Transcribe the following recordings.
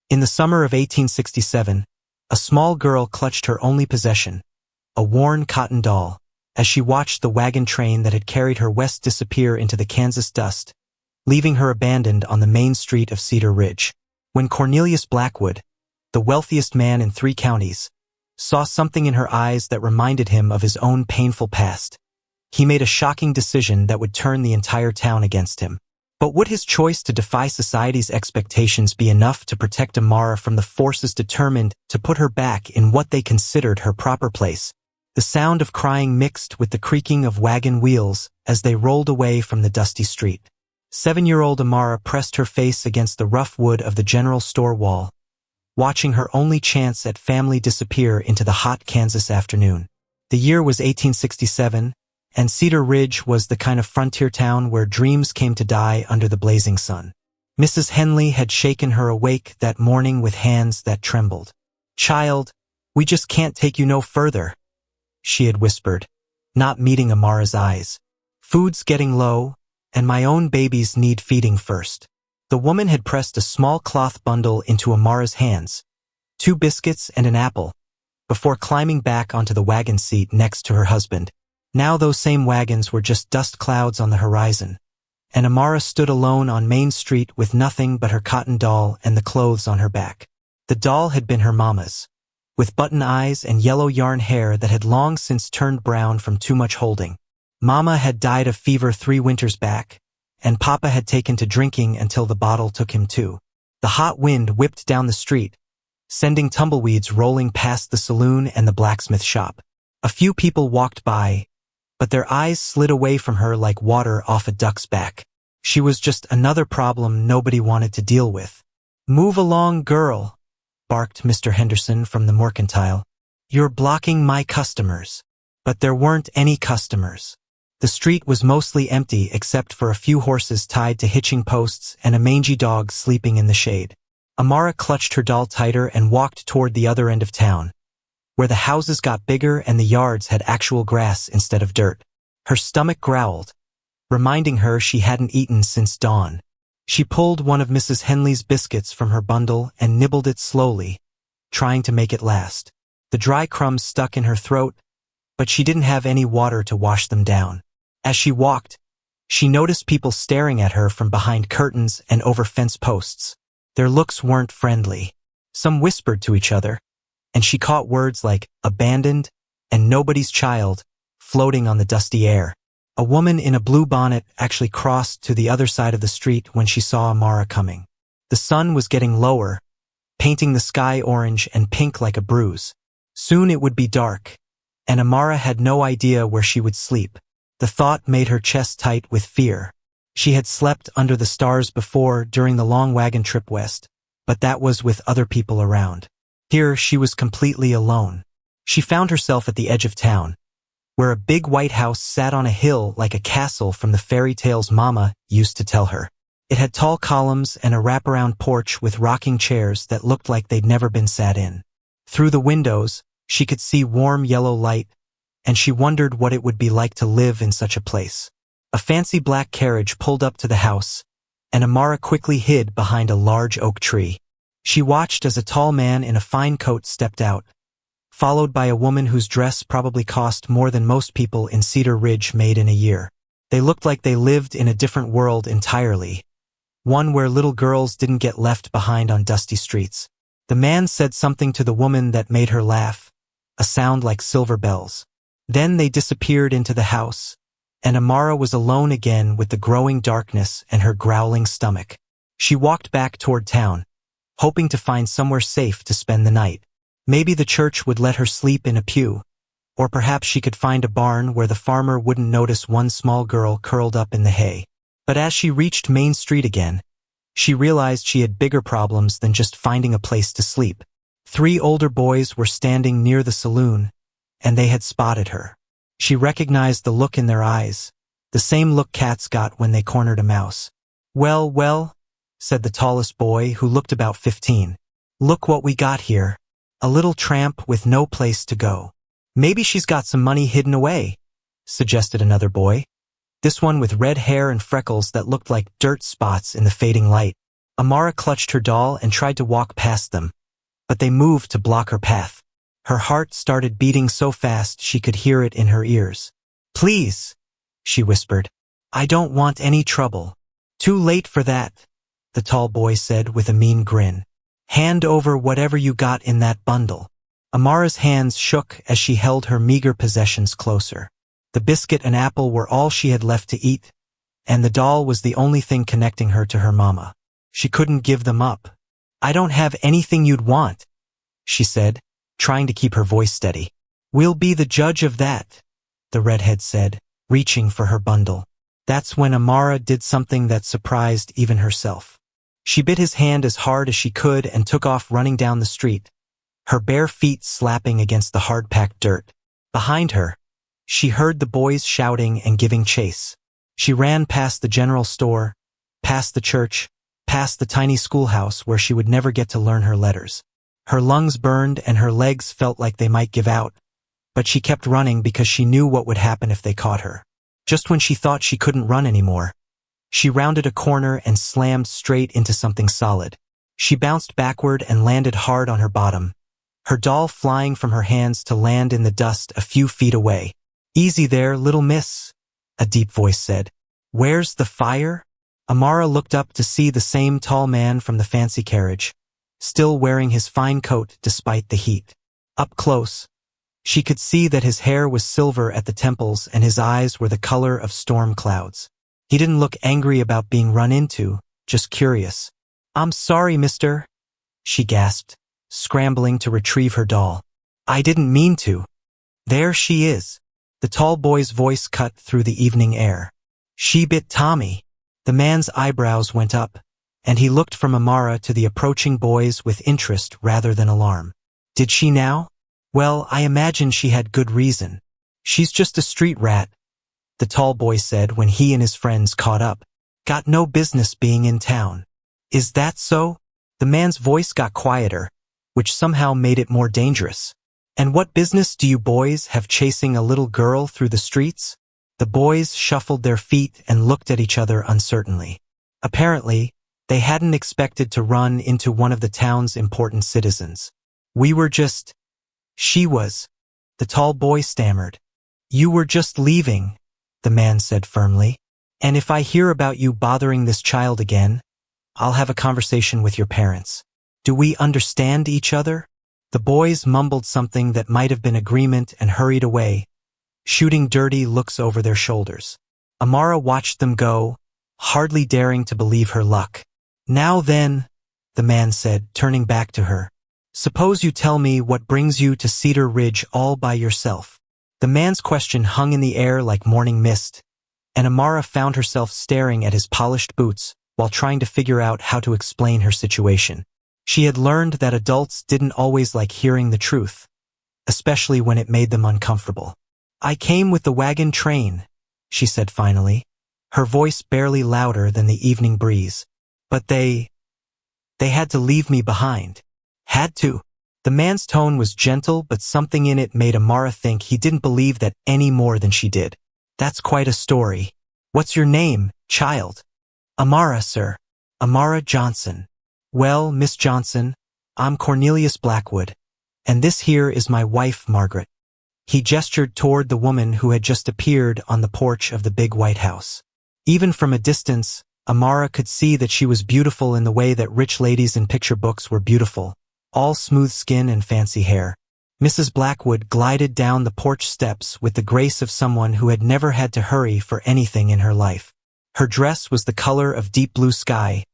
In the summer of 1867, a small girl clutched her only possession, a worn cotton doll, as she watched the wagon train that had carried her west disappear into the Kansas dust, leaving her abandoned on the main street of Cedar Ridge. When Cornelius Blackwood, the wealthiest man in 3 counties, saw something in her eyes that reminded him of his own painful past, he made a shocking decision that would turn the entire town against him. But would his choice to defy society's expectations be enough to protect Amara from the forces determined to put her back in what they considered her proper place? The sound of crying mixed with the creaking of wagon wheels as they rolled away from the dusty street. 7-year-old Amara pressed her face against the rough wood of the general store wall, watching her only chance at family disappear into the hot Kansas afternoon. The year was 1867, and Cedar Ridge was the kind of frontier town where dreams came to die under the blazing sun. Mrs. Henley had shaken her awake that morning with hands that trembled. "Child, we just can't take you no further," she had whispered, not meeting Amara's eyes. "Food's getting low, and my own babies need feeding first." The woman had pressed a small cloth bundle into Amara's hands, 2 biscuits and an apple, before climbing back onto the wagon seat next to her husband. Now those same wagons were just dust clouds on the horizon, and Amara stood alone on Main Street with nothing but her cotton doll and the clothes on her back. The doll had been her mama's, with button eyes and yellow yarn hair that had long since turned brown from too much holding. Mama had died of fever 3 winters back, and Papa had taken to drinking until the bottle took him too. The hot wind whipped down the street, sending tumbleweeds rolling past the saloon and the blacksmith shop. A few people walked by, but their eyes slid away from her like water off a duck's back. She was just another problem nobody wanted to deal with. "Move along, girl," barked Mr. Henderson from the mercantile. "You're blocking my customers." But there weren't any customers. The street was mostly empty except for a few horses tied to hitching posts and a mangy dog sleeping in the shade. Amara clutched her doll tighter and walked toward the other end of town, where the houses got bigger and the yards had actual grass instead of dirt. Her stomach growled, reminding her she hadn't eaten since dawn. She pulled one of Mrs. Henley's biscuits from her bundle and nibbled it slowly, trying to make it last. The dry crumbs stuck in her throat, but she didn't have any water to wash them down. As she walked, she noticed people staring at her from behind curtains and over fence posts. Their looks weren't friendly. Some whispered to each other, and she caught words like abandoned and nobody's child floating on the dusty air. A woman in a blue bonnet actually crossed to the other side of the street when she saw Amara coming. The sun was getting lower, painting the sky orange and pink like a bruise. Soon it would be dark, and Amara had no idea where she would sleep. The thought made her chest tight with fear. She had slept under the stars before during the long wagon trip west, but that was with other people around. Here she was completely alone. She found herself at the edge of town, where a big white house sat on a hill like a castle from the fairy tales Mama used to tell her. It had tall columns and a wraparound porch with rocking chairs that looked like they'd never been sat in. Through the windows, she could see warm yellow light, and she wondered what it would be like to live in such a place. A fancy black carriage pulled up to the house, and Amara quickly hid behind a large oak tree. She watched as a tall man in a fine coat stepped out, followed by a woman whose dress probably cost more than most people in Cedar Ridge made in a year. They looked like they lived in a different world entirely, one where little girls didn't get left behind on dusty streets. The man said something to the woman that made her laugh, a sound like silver bells. Then they disappeared into the house, and Amara was alone again with the growing darkness and her growling stomach. She walked back toward town, hoping to find somewhere safe to spend the night. Maybe the church would let her sleep in a pew, or perhaps she could find a barn where the farmer wouldn't notice one small girl curled up in the hay. But as she reached Main Street again, she realized she had bigger problems than just finding a place to sleep. 3 older boys were standing near the saloon, and they had spotted her. She recognized the look in their eyes, the same look cats got when they cornered a mouse. "Well, well," said the tallest boy, who looked about 15. "Look what we got here. A little tramp with no place to go." "Maybe she's got some money hidden away," suggested another boy, this one with red hair and freckles that looked like dirt spots in the fading light. Amara clutched her doll and tried to walk past them, but they moved to block her path. Her heart started beating so fast she could hear it in her ears. "Please," she whispered. "I don't want any trouble." "Too late for that," the tall boy said with a mean grin. "Hand over whatever you got in that bundle." Amara's hands shook as she held her meager possessions closer. The biscuit and apple were all she had left to eat, and the doll was the only thing connecting her to her mama. She couldn't give them up. "I don't have anything you'd want," she said, trying to keep her voice steady. "We'll be the judge of that," the redhead said, reaching for her bundle. That's when Amara did something that surprised even herself. She bit his hand as hard as she could and took off running down the street, her bare feet slapping against the hard-packed dirt. Behind her, she heard the boys shouting and giving chase. She ran past the general store, past the church, past the tiny schoolhouse where she would never get to learn her letters. Her lungs burned and her legs felt like they might give out, but she kept running because she knew what would happen if they caught her. Just when she thought she couldn't run anymore, she rounded a corner and slammed straight into something solid. She bounced backward and landed hard on her bottom, her doll flying from her hands to land in the dust a few feet away. "Easy there, little miss," a deep voice said. "Where's the fire?" Amara looked up to see the same tall man from the fancy carriage, still wearing his fine coat despite the heat. Up close, she could see that his hair was silver at the temples and his eyes were the color of storm clouds. He didn't look angry about being run into, just curious. "I'm sorry, mister," she gasped, scrambling to retrieve her doll. "I didn't mean to." "There she is." The tall boy's voice cut through the evening air. "She bit Tommy." The man's eyebrows went up, and he looked from Amara to the approaching boys with interest rather than alarm. "Did she now?" "Well, I imagine she had good reason. She's just a street rat," the tall boy said when he and his friends caught up. "Got no business being in town." "Is that so?" The man's voice got quieter, which somehow made it more dangerous. "And what business do you boys have chasing a little girl through the streets?" The boys shuffled their feet and looked at each other uncertainly. Apparently, they hadn't expected to run into one of the town's important citizens. "We were just—" "She was," the tall boy stammered. "You were just leaving," the man said firmly. "And if I hear about you bothering this child again, I'll have a conversation with your parents. Do we understand each other?" The boys mumbled something that might have been agreement and hurried away, shooting dirty looks over their shoulders. Amara watched them go, hardly daring to believe her luck. "Now then," the man said, turning back to her, "suppose you tell me what brings you to Cedar Ridge all by yourself." The man's question hung in the air like morning mist, and Amara found herself staring at his polished boots while trying to figure out how to explain her situation. She had learned that adults didn't always like hearing the truth, especially when it made them uncomfortable. "I came with the wagon train," she said finally, her voice barely louder than the evening breeze. "But they had to leave me behind." "Had to?" The man's tone was gentle, but something in it made Amara think he didn't believe that any more than she did. "That's quite a story. What's your name, child?" "Amara, sir. Amara Johnson." "Well, Miss Johnson, I'm Cornelius Blackwood, and this here is my wife, Margaret." He gestured toward the woman who had just appeared on the porch of the big White House. Even from a distance, Amara could see that she was beautiful in the way that rich ladies in picture books were beautiful, all smooth skin and fancy hair. Mrs. Blackwood glided down the porch steps with the grace of someone who had never had to hurry for anything in her life. Her dress was the color of deep blue sky,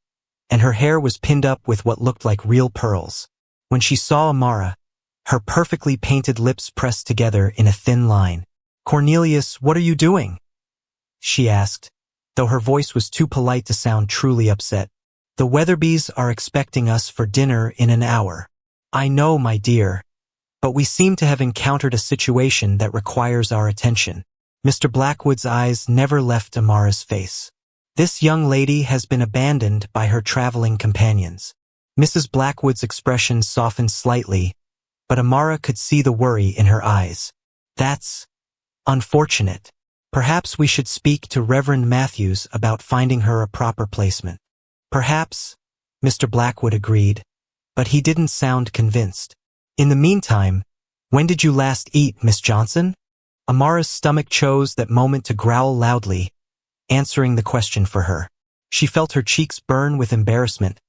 and her hair was pinned up with what looked like real pearls. When she saw Amara, her perfectly painted lips pressed together in a thin line. "Cornelius, what are you doing?" she asked, though her voice was too polite to sound truly upset. "The Weatherbys are expecting us for dinner in an hour." "I know, my dear, but we seem to have encountered a situation that requires our attention." Mr. Blackwood's eyes never left Amara's face. "This young lady has been abandoned by her traveling companions." Mrs. Blackwood's expression softened slightly, but Amara could see the worry in her eyes. "That's unfortunate. Perhaps we should speak to Reverend Matthews about finding her a proper placement." "Perhaps," Mr. Blackwood agreed, but he didn't sound convinced. In the meantime, when did you last eat, Miss Johnson? Amara's stomach chose that moment to growl loudly, answering the question for her. She felt her cheeks burn with embarrassment,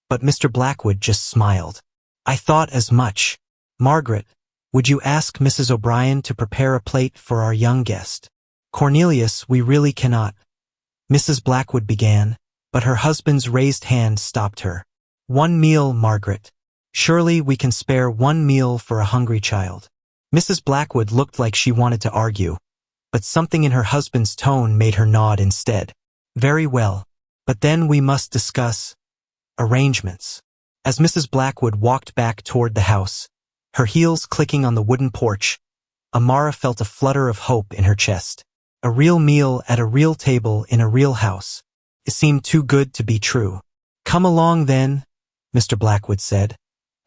but Mr. Blackwood just smiled. I thought as much. Margaret, would you ask Mrs. O'Brien to prepare a plate for our young guest? Cornelius, we really cannot. Mrs. Blackwood began, but her husband's raised hand stopped her. One meal, Margaret. Surely we can spare one meal for a hungry child. Mrs. Blackwood looked like she wanted to argue, but something in her husband's tone made her nod instead. Very well, but then we must discuss arrangements. As Mrs. Blackwood walked back toward the house, her heels clicking on the wooden porch, Amara felt a flutter of hope in her chest. A real meal at a real table in a real house. It seemed too good to be true. Come along then, Mr. Blackwood said,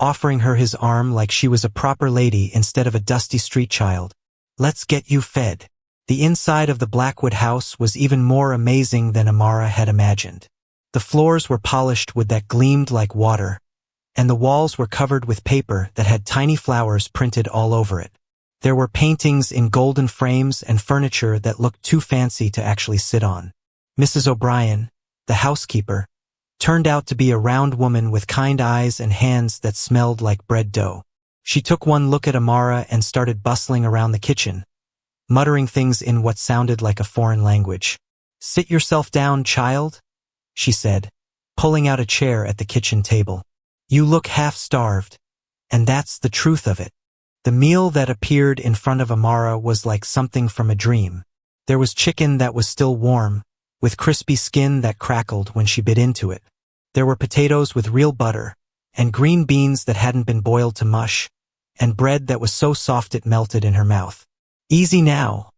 offering her his arm like she was a proper lady instead of a dusty street child. Let's get you fed. The inside of the Blackwood house was even more amazing than Amara had imagined. The floors were polished wood that gleamed like water, and the walls were covered with paper that had tiny flowers printed all over it. There were paintings in golden frames and furniture that looked too fancy to actually sit on. Mrs. O'Brien, the housekeeper, turned out to be a round woman with kind eyes and hands that smelled like bread dough. She took one look at Amara and started bustling around the kitchen, muttering things in what sounded like a foreign language. Sit yourself down, child, she said, pulling out a chair at the kitchen table. You look half-starved, and that's the truth of it. The meal that appeared in front of Amara was like something from a dream. There was chicken that was still warm, with crispy skin that crackled when she bit into it. There were potatoes with real butter, and green beans that hadn't been boiled to mush, and bread that was so soft it melted in her mouth. Easy now,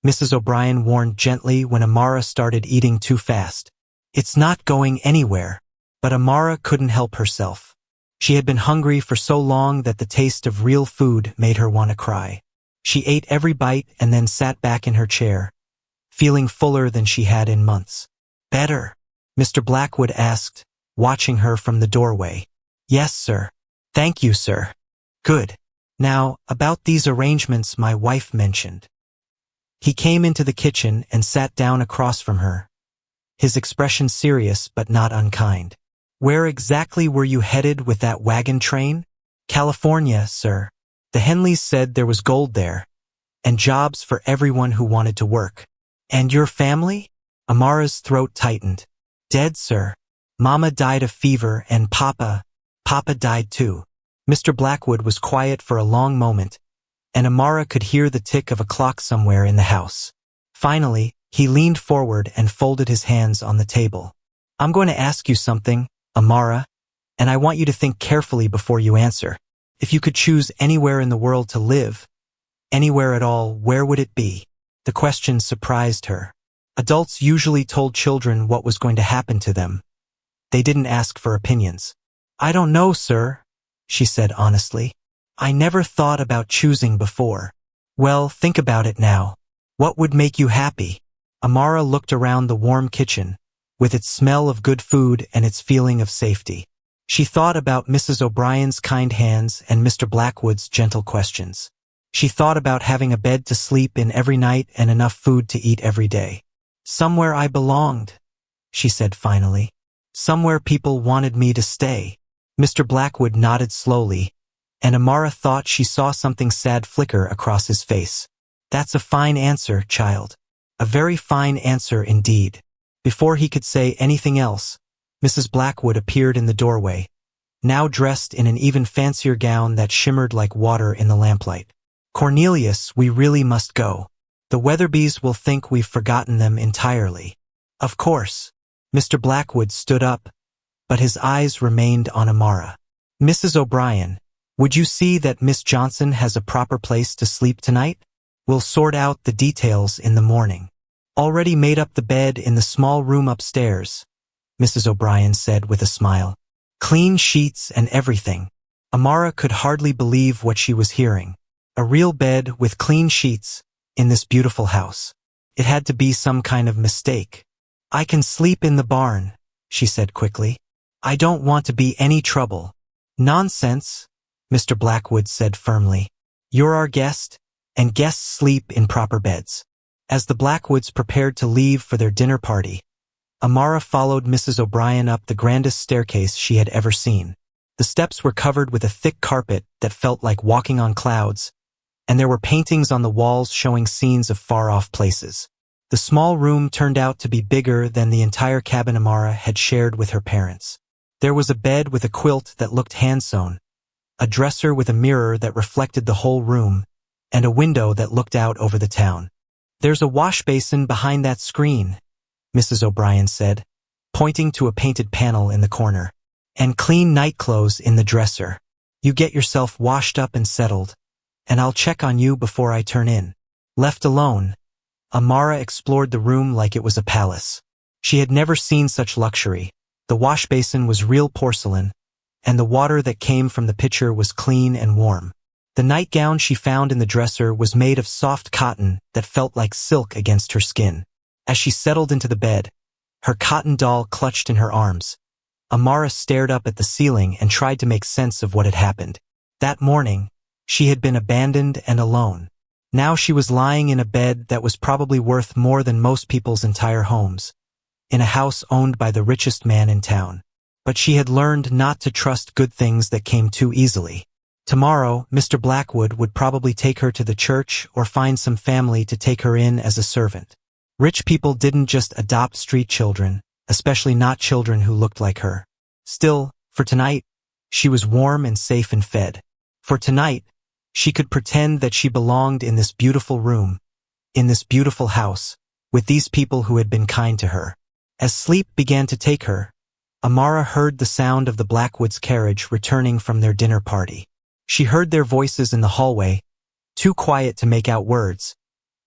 Mrs. O'Brien warned gently when Amara started eating too fast. It's not going anywhere. But Amara couldn't help herself. She had been hungry for so long that the taste of real food made her want to cry. She ate every bite and then sat back in her chair, feeling fuller than she had in months. Better? Mr. Blackwood asked, watching her from the doorway. Yes, sir. Thank you, sir. Good. Now, about these arrangements my wife mentioned. He came into the kitchen and sat down across from her, his expression serious but not unkind. Where exactly were you headed with that wagon train? California, sir. The Henleys said there was gold there, and jobs for everyone who wanted to work. And your family? Amara's throat tightened. Dead, sir. Mama died of fever and Papa died too. Mr. Blackwood was quiet for a long moment, and Amara could hear the tick of a clock somewhere in the house. Finally, he leaned forward and folded his hands on the table. I'm going to ask you something, Amara, and I want you to think carefully before you answer. If you could choose anywhere in the world to live, anywhere at all, where would it be? The question surprised her. Adults usually told children what was going to happen to them. They didn't ask for opinions. I don't know, sir, she said honestly. I never thought about choosing before. Well, think about it now. What would make you happy? Amara looked around the warm kitchen, with its smell of good food and its feeling of safety. She thought about Mrs. O'Brien's kind hands and Mr. Blackwood's gentle questions. She thought about having a bed to sleep in every night and enough food to eat every day. Somewhere I belonged, she said finally. Somewhere people wanted me to stay. Mr. Blackwood nodded slowly, and Amara thought she saw something sad flicker across his face. That's a fine answer, child. A very fine answer indeed. Before he could say anything else, Mrs. Blackwood appeared in the doorway, now dressed in an even fancier gown that shimmered like water in the lamplight. Cornelius, we really must go. The Weatherbys will think we've forgotten them entirely. Of course. Mr. Blackwood stood up, but his eyes remained on Amara. Mrs. O'Brien, would you see that Miss Johnson has a proper place to sleep tonight? We'll sort out the details in the morning. Already made up the bed in the small room upstairs, Mrs. O'Brien said with a smile. Clean sheets and everything. Amara could hardly believe what she was hearing. A real bed with clean sheets in this beautiful house. It had to be some kind of mistake. I can sleep in the barn, she said quickly. I don't want to be any trouble. Nonsense, Mr. Blackwood said firmly. You're our guest, and guests sleep in proper beds. As the Blackwoods prepared to leave for their dinner party, Amara followed Mrs. O'Brien up the grandest staircase she had ever seen. The steps were covered with a thick carpet that felt like walking on clouds, and there were paintings on the walls showing scenes of far-off places. The small room turned out to be bigger than the entire cabin Amara had shared with her parents. There was a bed with a quilt that looked hand-sewn, a dresser with a mirror that reflected the whole room, and a window that looked out over the town. There's a wash basin behind that screen, Mrs. O'Brien said, pointing to a painted panel in the corner. And clean nightclothes in the dresser. You get yourself washed up and settled, and I'll check on you before I turn in. Left alone, Amara explored the room like it was a palace. She had never seen such luxury. The wash basin was real porcelain, and the water that came from the pitcher was clean and warm. The nightgown she found in the dresser was made of soft cotton that felt like silk against her skin. As she settled into the bed, her cotton doll clutched in her arms, Amara stared up at the ceiling and tried to make sense of what had happened. That morning, she had been abandoned and alone. Now she was lying in a bed that was probably worth more than most people's entire homes, in a house owned by the richest man in town. But she had learned not to trust good things that came too easily. Tomorrow, Mr. Blackwood would probably take her to the church or find some family to take her in as a servant. Rich people didn't just adopt street children, especially not children who looked like her. Still, for tonight, she was warm and safe and fed. For tonight, she could pretend that she belonged in this beautiful room, in this beautiful house, with these people who had been kind to her. As sleep began to take her, Amara heard the sound of the Blackwoods' carriage returning from their dinner party. She heard their voices in the hallway, too quiet to make out words,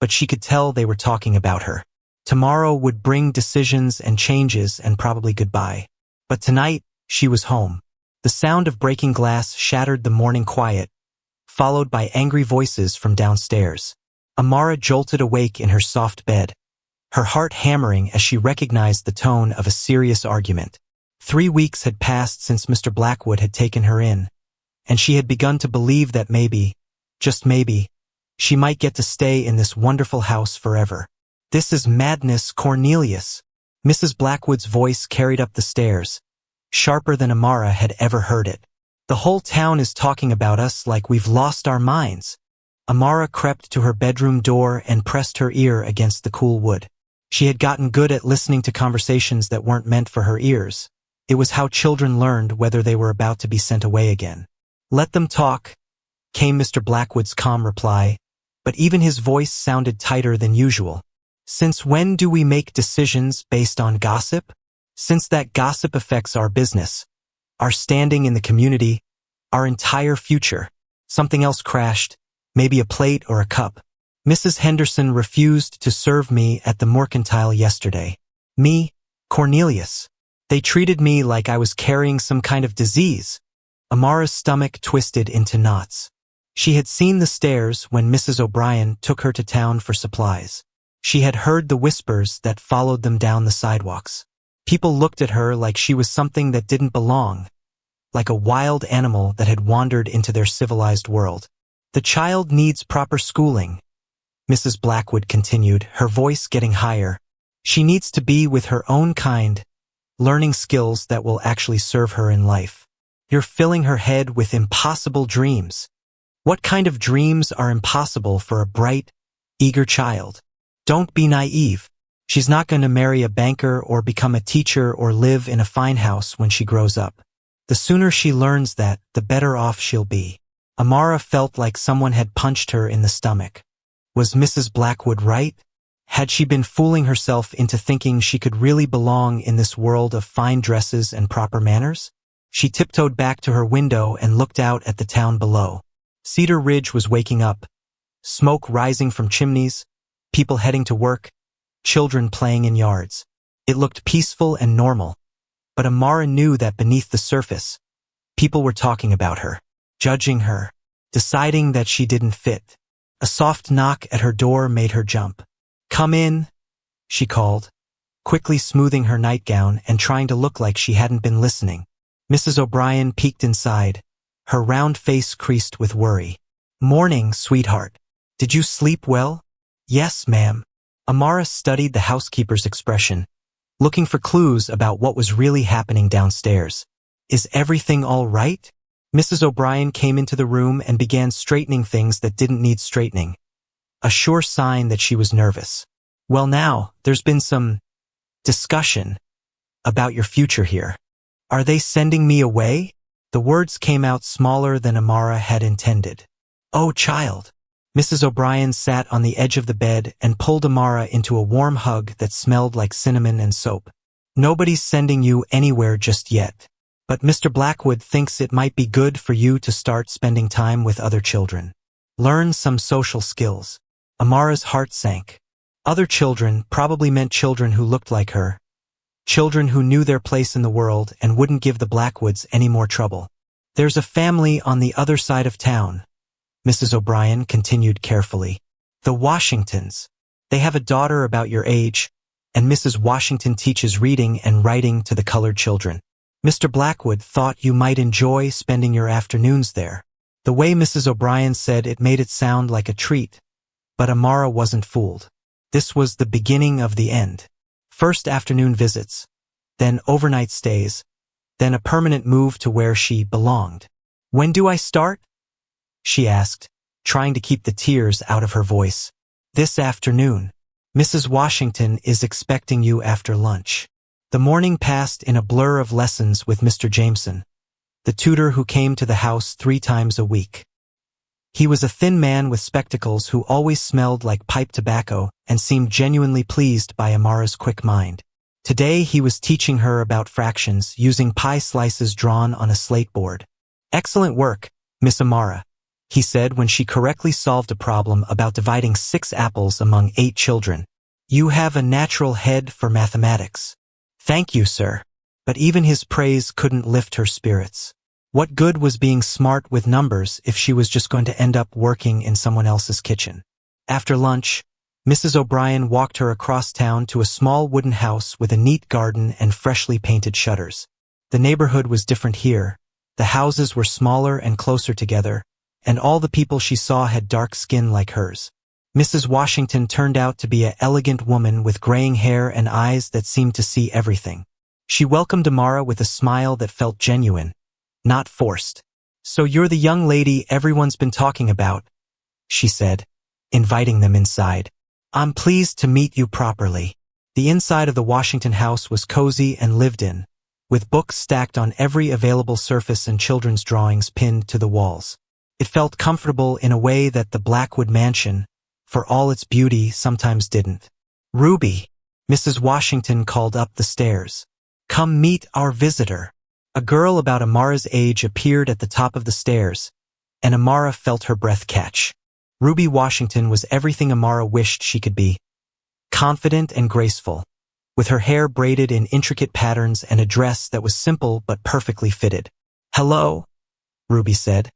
but she could tell they were talking about her. Tomorrow would bring decisions and changes and probably goodbye. But tonight, she was home. The sound of breaking glass shattered the morning quiet, followed by angry voices from downstairs. Amara jolted awake in her soft bed, her heart hammering as she recognized the tone of a serious argument. 3 weeks had passed since Mr. Blackwood had taken her in, and she had begun to believe that maybe, just maybe, she might get to stay in this wonderful house forever. This is madness, Cornelius. Mrs. Blackwood's voice carried up the stairs, sharper than Amara had ever heard it. The whole town is talking about us like we've lost our minds. Amara crept to her bedroom door and pressed her ear against the cool wood. She had gotten good at listening to conversations that weren't meant for her ears. It was how children learned whether they were about to be sent away again. Let them talk, came Mr. Blackwood's calm reply, but even his voice sounded tighter than usual. Since when do we make decisions based on gossip? Since that gossip affects our business, our standing in the community, our entire future. Something else crashed, maybe a plate or a cup. Mrs. Henderson refused to serve me at the mercantile yesterday. Me, Cornelius. They treated me like I was carrying some kind of disease. Amara's stomach twisted into knots. She had seen the stairs when Mrs. O'Brien took her to town for supplies. She had heard the whispers that followed them down the sidewalks. People looked at her like she was something that didn't belong, like a wild animal that had wandered into their civilized world. The child needs proper schooling, Mrs. Blackwood continued, her voice getting higher. She needs to be with her own kind, learning skills that will actually serve her in life. You're filling her head with impossible dreams. What kind of dreams are impossible for a bright, eager child? Don't be naive. She's not going to marry a banker or become a teacher or live in a fine house when she grows up. The sooner she learns that, the better off she'll be. Amara felt like someone had punched her in the stomach. Was Mrs. Blackwood right? Had she been fooling herself into thinking she could really belong in this world of fine dresses and proper manners? She tiptoed back to her window and looked out at the town below. Cedar Ridge was waking up, smoke rising from chimneys, people heading to work, children playing in yards. It looked peaceful and normal, but Amara knew that beneath the surface, people were talking about her, judging her, deciding that she didn't fit. A soft knock at her door made her jump. "Come in," she called. quickly smoothing her nightgown and trying to look like she hadn't been listening. Mrs. O'Brien peeked inside, her round face creased with worry. "Morning, sweetheart. Did you sleep well?" "Yes, ma'am." Amara studied the housekeeper's expression, looking for clues about what was really happening downstairs. "Is everything all right?" Mrs. O'Brien came into the room and began straightening things that didn't need straightening, a sure sign that she was nervous. "Well now, there's been some discussion about your future here. Are they sending me away?" The words came out smaller than Amara had intended. "Oh, child." Mrs. O'Brien sat on the edge of the bed and pulled Amara into a warm hug that smelled like cinnamon and soap. "Nobody's sending you anywhere just yet. But Mr. Blackwood thinks it might be good for you to start spending time with other children. Learn some social skills." Amara's heart sank. Other children probably meant children who looked like her, children who knew their place in the world and wouldn't give the Blackwoods any more trouble. "There's a family on the other side of town," Mrs. O'Brien continued carefully. "The Washingtons. They have a daughter about your age, and Mrs. Washington teaches reading and writing to the colored children. Mr. Blackwood thought you might enjoy spending your afternoons there." The way Mrs. O'Brien said it made it sound like a treat, but Amara wasn't fooled. This was the beginning of the end. First afternoon visits, then overnight stays, then a permanent move to where she belonged. "When do I start?" she asked, trying to keep the tears out of her voice. "This afternoon. Mrs. Washington is expecting you after lunch." The morning passed in a blur of lessons with Mr. Jameson, the tutor who came to the house 3 times a week. He was a thin man with spectacles who always smelled like pipe tobacco and seemed genuinely pleased by Amara's quick mind. Today he was teaching her about fractions using pie slices drawn on a slate board. "Excellent work, Miss Amara," he said when she correctly solved a problem about dividing 6 apples among 8 children. "You have a natural head for mathematics." "Thank you, sir." But even his praise couldn't lift her spirits. What good was being smart with numbers if she was just going to end up working in someone else's kitchen? After lunch, Mrs. O'Brien walked her across town to a small wooden house with a neat garden and freshly painted shutters. The neighborhood was different here. The houses were smaller and closer together, and all the people she saw had dark skin like hers. Mrs. Washington turned out to be an elegant woman with graying hair and eyes that seemed to see everything. She welcomed Amara with a smile that felt genuine, not forced. "So you're the young lady everyone's been talking about," she said, inviting them inside. "I'm pleased to meet you properly." The inside of the Washington house was cozy and lived in, with books stacked on every available surface and children's drawings pinned to the walls. It felt comfortable in a way that the Blackwood mansion, for all its beauty, sometimes didn't. "Ruby," Mrs. Washington called up the stairs. "Come meet our visitor." A girl about Amara's age appeared at the top of the stairs, and Amara felt her breath catch. Ruby Washington was everything Amara wished she could be. Confident and graceful, with her hair braided in intricate patterns and a dress that was simple but perfectly fitted. "Hello," Ruby said,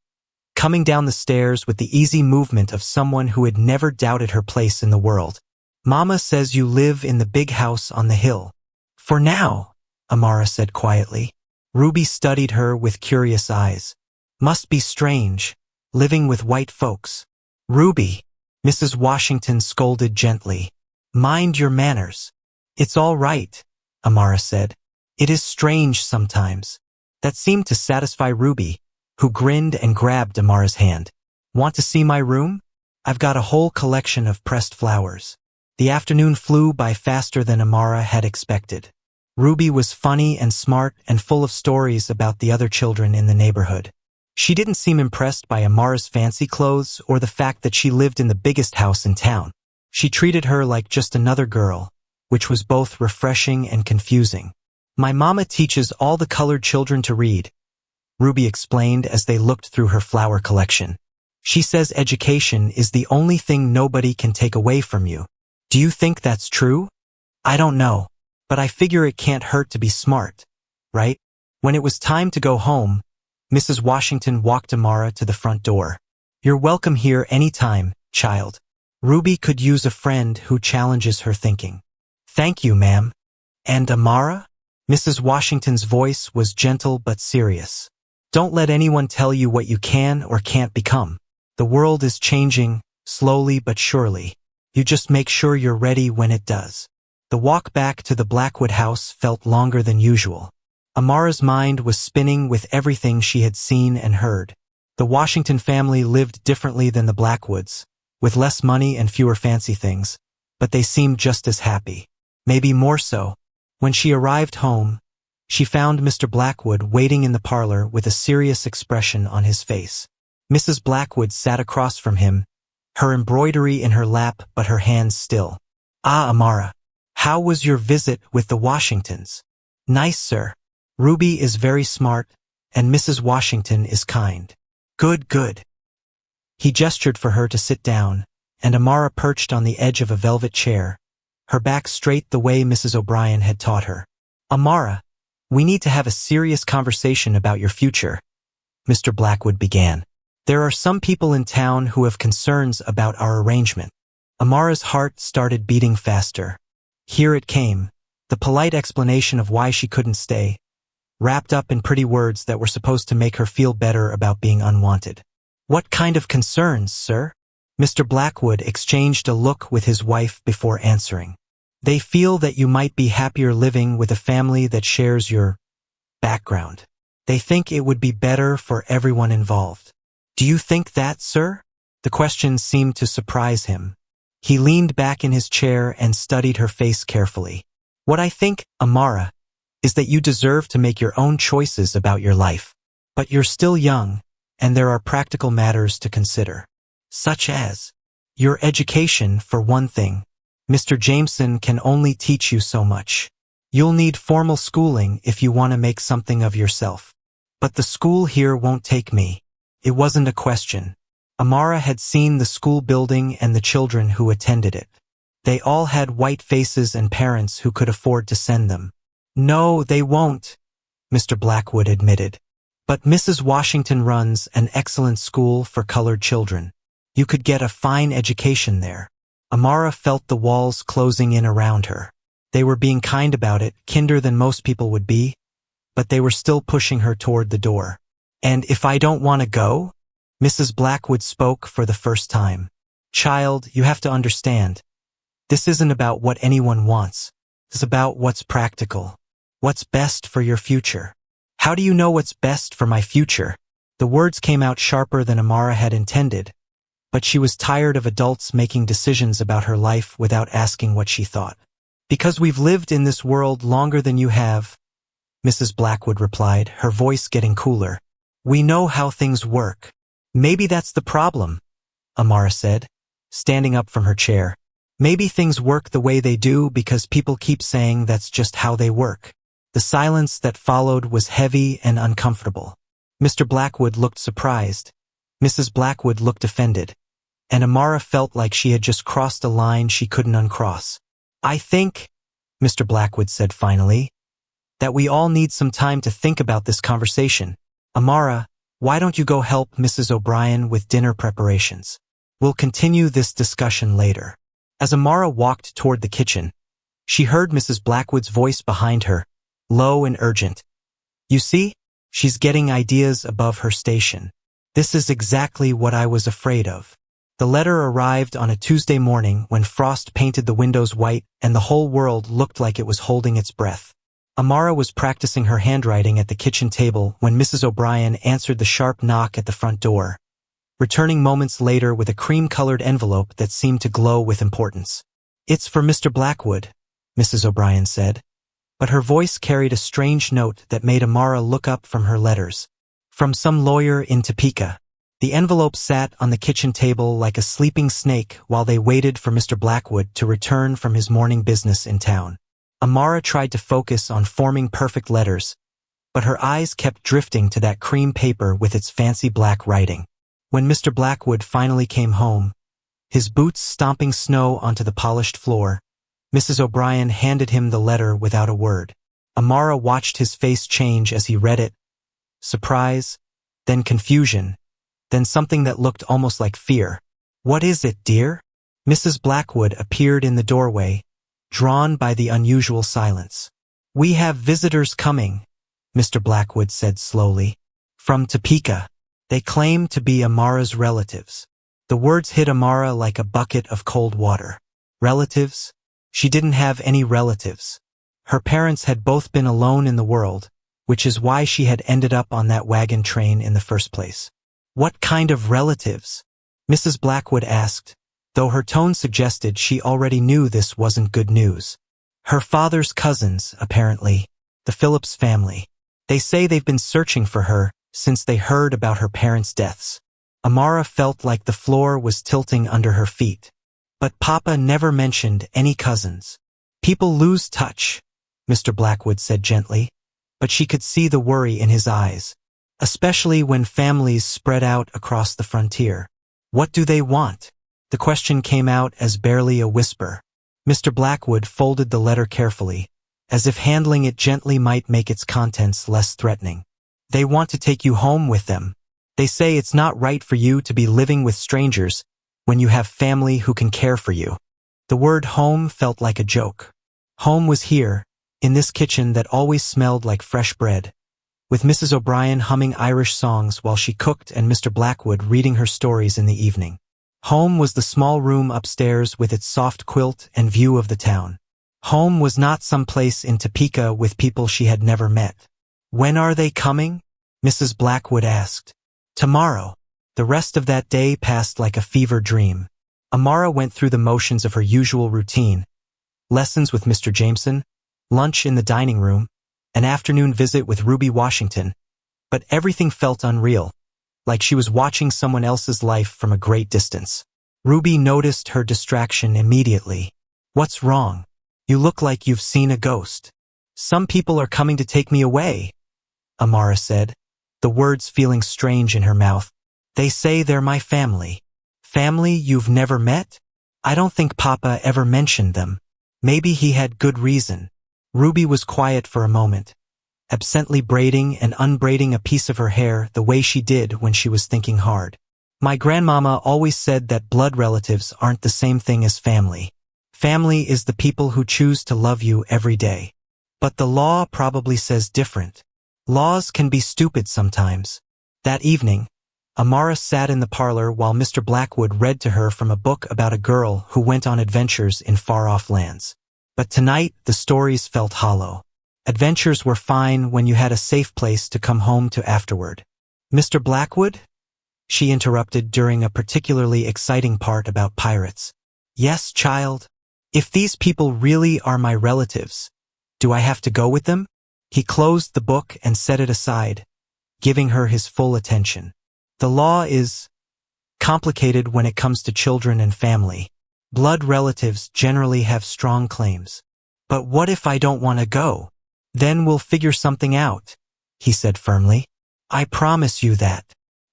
coming down the stairs with the easy movement of someone who had never doubted her place in the world. "Mama says you live in the big house on the hill." "For now," Amara said quietly. Ruby studied her with curious eyes. "Must be strange, living with white folks." "Ruby," Mrs. Washington scolded gently. "Mind your manners." "It's all right," Amara said. "It is strange sometimes." That seemed to satisfy Ruby, who grinned and grabbed Amara's hand. "Want to see my room? I've got a whole collection of pressed flowers." The afternoon flew by faster than Amara had expected. Ruby was funny and smart and full of stories about the other children in the neighborhood. She didn't seem impressed by Amara's fancy clothes or the fact that she lived in the biggest house in town. She treated her like just another girl, which was both refreshing and confusing. "My mama teaches all the colored children to read," Ruby explained as they looked through her flower collection. "She says education is the only thing nobody can take away from you." "Do you think that's true?" "I don't know. But I figure it can't hurt to be smart, right?" When it was time to go home, Mrs. Washington walked Amara to the front door. "You're welcome here anytime, child. Ruby could use a friend who challenges her thinking." "Thank you, ma'am." And Amara? Mrs. Washington's voice was gentle but serious. Don't let anyone tell you what you can or can't become. The world is changing, slowly but surely. You just make sure you're ready when it does. The walk back to the Blackwood house felt longer than usual. Amara's mind was spinning with everything she had seen and heard. The Washington family lived differently than the Blackwoods, with less money and fewer fancy things, but they seemed just as happy. Maybe more so. When she arrived home, she found Mr. Blackwood waiting in the parlor with a serious expression on his face. Mrs. Blackwood sat across from him, her embroidery in her lap but her hands still. "Ah, Amara, how was your visit with the Washingtons?" "Nice, sir. Ruby is very smart, and Mrs. Washington is kind." "Good, good." He gestured for her to sit down, and Amara perched on the edge of a velvet chair, her back straight the way Mrs. O'Brien had taught her. "Amara, we need to have a serious conversation about your future," Mr. Blackwood began. "There are some people in town who have concerns about our arrangement." Amara's heart started beating faster. Here it came, the polite explanation of why she couldn't stay, wrapped up in pretty words that were supposed to make her feel better about being unwanted. "What kind of concerns, sir?" Mr. Blackwood exchanged a look with his wife before answering. "They feel that you might be happier living with a family that shares your background. They think it would be better for everyone involved." "Do you think that, sir?" The question seemed to surprise him. He leaned back in his chair and studied her face carefully. "What I think, Amara, is that you deserve to make your own choices about your life. But you're still young, and there are practical matters to consider. Such as your education, for one thing. Mr. Jameson can only teach you so much. You'll need formal schooling if you want to make something of yourself. But the school here won't take me." It wasn't a question. Amara had seen the school building and the children who attended it. They all had white faces and parents who could afford to send them. "No, they won't," Mr. Blackwood admitted. "But Mrs. Washington runs an excellent school for colored children. You could get a fine education there." Amara felt the walls closing in around her. They were being kind about it, kinder than most people would be, but they were still pushing her toward the door. "And if I don't want to go?" Mrs. Blackwood spoke for the first time. "Child, you have to understand. This isn't about what anyone wants. It's about what's practical. What's best for your future." "How do you know what's best for my future?" The words came out sharper than Amara had intended, but she was tired of adults making decisions about her life without asking what she thought. "Because we've lived in this world longer than you have," Mrs. Blackwood replied, her voice getting cooler. "We know how things work." "Maybe that's the problem," Amara said, standing up from her chair. "Maybe things work the way they do because people keep saying that's just how they work." The silence that followed was heavy and uncomfortable. Mr. Blackwood looked surprised. Mrs. Blackwood looked offended. And Amara felt like she had just crossed a line she couldn't uncross. "I think," Mr. Blackwood said finally, "that we all need some time to think about this conversation. Amara, why don't you go help Mrs. O'Brien with dinner preparations? We'll continue this discussion later." As Amara walked toward the kitchen, she heard Mrs. Blackwood's voice behind her, low and urgent. "You see? She's getting ideas above her station. This is exactly what I was afraid of." The letter arrived on a Tuesday morning when frost painted the windows white and the whole world looked like it was holding its breath. Amara was practicing her handwriting at the kitchen table when Mrs. O'Brien answered the sharp knock at the front door, returning moments later with a cream-colored envelope that seemed to glow with importance. "It's for Mr. Blackwood," Mrs. O'Brien said, but her voice carried a strange note that made Amara look up from her letters. "From some lawyer in Topeka." The envelope sat on the kitchen table like a sleeping snake while they waited for Mr. Blackwood to return from his morning business in town. Amara tried to focus on forming perfect letters, but her eyes kept drifting to that cream paper with its fancy black writing. When Mr. Blackwood finally came home, his boots stomping snow onto the polished floor, Mrs. O'Brien handed him the letter without a word. Amara watched his face change as he read it. Surprise, then confusion, then something that looked almost like fear. "What is it, dear?" Mrs. Blackwood appeared in the doorway, drawn by the unusual silence. "We have visitors coming," Mr. Blackwood said slowly. "From Topeka. They claim to be Amara's relatives." The words hit Amara like a bucket of cold water. Relatives? She didn't have any relatives. Her parents had both been alone in the world, which is why she had ended up on that wagon train in the first place. "What kind of relatives?" Mrs. Blackwood asked, though her tone suggested she already knew this wasn't good news. "Her father's cousins, apparently. The Phillips family. They say they've been searching for her since they heard about her parents' deaths." Amara felt like the floor was tilting under her feet. "But Papa never mentioned any cousins." "People lose touch," Mr. Blackwood said gently, but she could see the worry in his eyes, especially when families spread out across the frontier. "What do they want?" The question came out as barely a whisper. Mr. Blackwood folded the letter carefully, as if handling it gently might make its contents less threatening. "They want to take you home with them. They say it's not right for you to be living with strangers when you have family who can care for you." The word home felt like a joke. Home was here, in this kitchen that always smelled like fresh bread, with Mrs. O'Brien humming Irish songs while she cooked and Mr. Blackwood reading her stories in the evening. Home was the small room upstairs with its soft quilt and view of the town. Home was not some place in Topeka with people she had never met. "When are they coming?" Mrs. Blackwood asked. "Tomorrow." The rest of that day passed like a fever dream. Amara went through the motions of her usual routine: lessons with Mr. Jameson, lunch in the dining room, an afternoon visit with Ruby Washington, but everything felt unreal, like she was watching someone else's life from a great distance. Ruby noticed her distraction immediately. "What's wrong? You look like you've seen a ghost." "Some people are coming to take me away," Amara said, the words feeling strange in her mouth. "They say they're my family." "Family you've never met?" "I don't think Papa ever mentioned them. Maybe he had good reason." Ruby was quiet for a moment, absently braiding and unbraiding a piece of her hair the way she did when she was thinking hard. "My grandmama always said that blood relatives aren't the same thing as family. Family is the people who choose to love you every day. But the law probably says different. Laws can be stupid sometimes." That evening, Amara sat in the parlor while Mr. Blackwood read to her from a book about a girl who went on adventures in far-off lands. But tonight, the stories felt hollow. Adventures were fine when you had a safe place to come home to afterward. "Mr. Blackwood?" she interrupted during a particularly exciting part about pirates. "Yes, child? If these people really are my relatives, do I have to go with them?" He closed the book and set it aside, giving her his full attention. "The law is complicated when it comes to children and family. Blood relatives generally have strong claims. But what if I don't want to go? Then we'll figure something out," he said firmly. "I promise you that."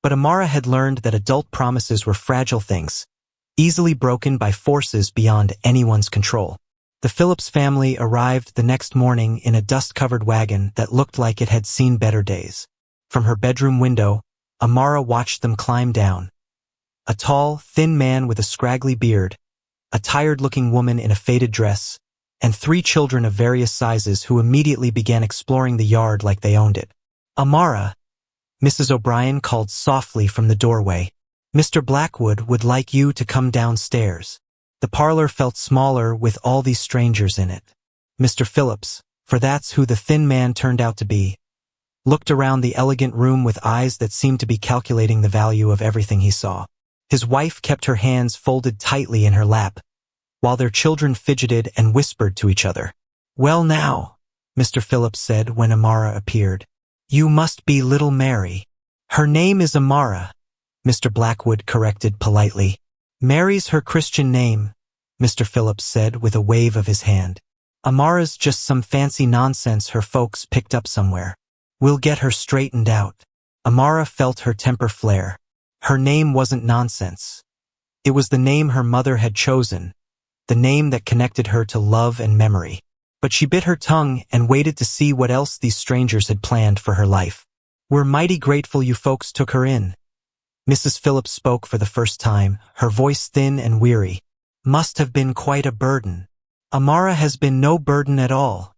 But Amara had learned that adult promises were fragile things, easily broken by forces beyond anyone's control. The Phillips family arrived the next morning in a dust-covered wagon that looked like it had seen better days. From her bedroom window, Amara watched them climb down. A tall, thin man with a scraggly beard, a tired-looking woman in a faded dress, and 3 children of various sizes who immediately began exploring the yard like they owned it. "Amara," Mrs. O'Brien called softly from the doorway, "Mr. Blackwood would like you to come downstairs." The parlor felt smaller with all these strangers in it. Mr. Phillips, for that's who the thin man turned out to be, looked around the elegant room with eyes that seemed to be calculating the value of everything he saw. His wife kept her hands folded tightly in her lap, while their children fidgeted and whispered to each other. "Well now," Mr. Phillips said when Amara appeared, "you must be little Mary." "Her name is Amara," Mr. Blackwood corrected politely. "Mary's her Christian name," Mr. Phillips said with a wave of his hand. "Amara's just some fancy nonsense her folks picked up somewhere. We'll get her straightened out." Amara felt her temper flare. Her name wasn't nonsense. It was the name her mother had chosen, the name that connected her to love and memory. But she bit her tongue and waited to see what else these strangers had planned for her life. "We're mighty grateful you folks took her in." Mrs. Phillips spoke for the first time, her voice thin and weary. "Must have been quite a burden." Amara has been no burden at all,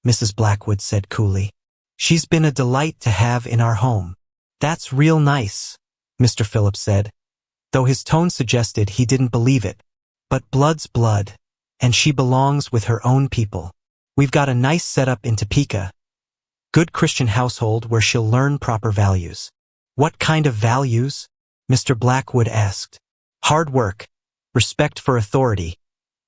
Mrs. Blackwood said coolly. She's been a delight to have in our home. That's real nice, Mr. Phillips said, though his tone suggested he didn't believe it. But blood's blood, and she belongs with her own people. We've got a nice setup in Topeka. Good Christian household where she'll learn proper values. What kind of values? Mr. Blackwood asked. Hard work, respect for authority,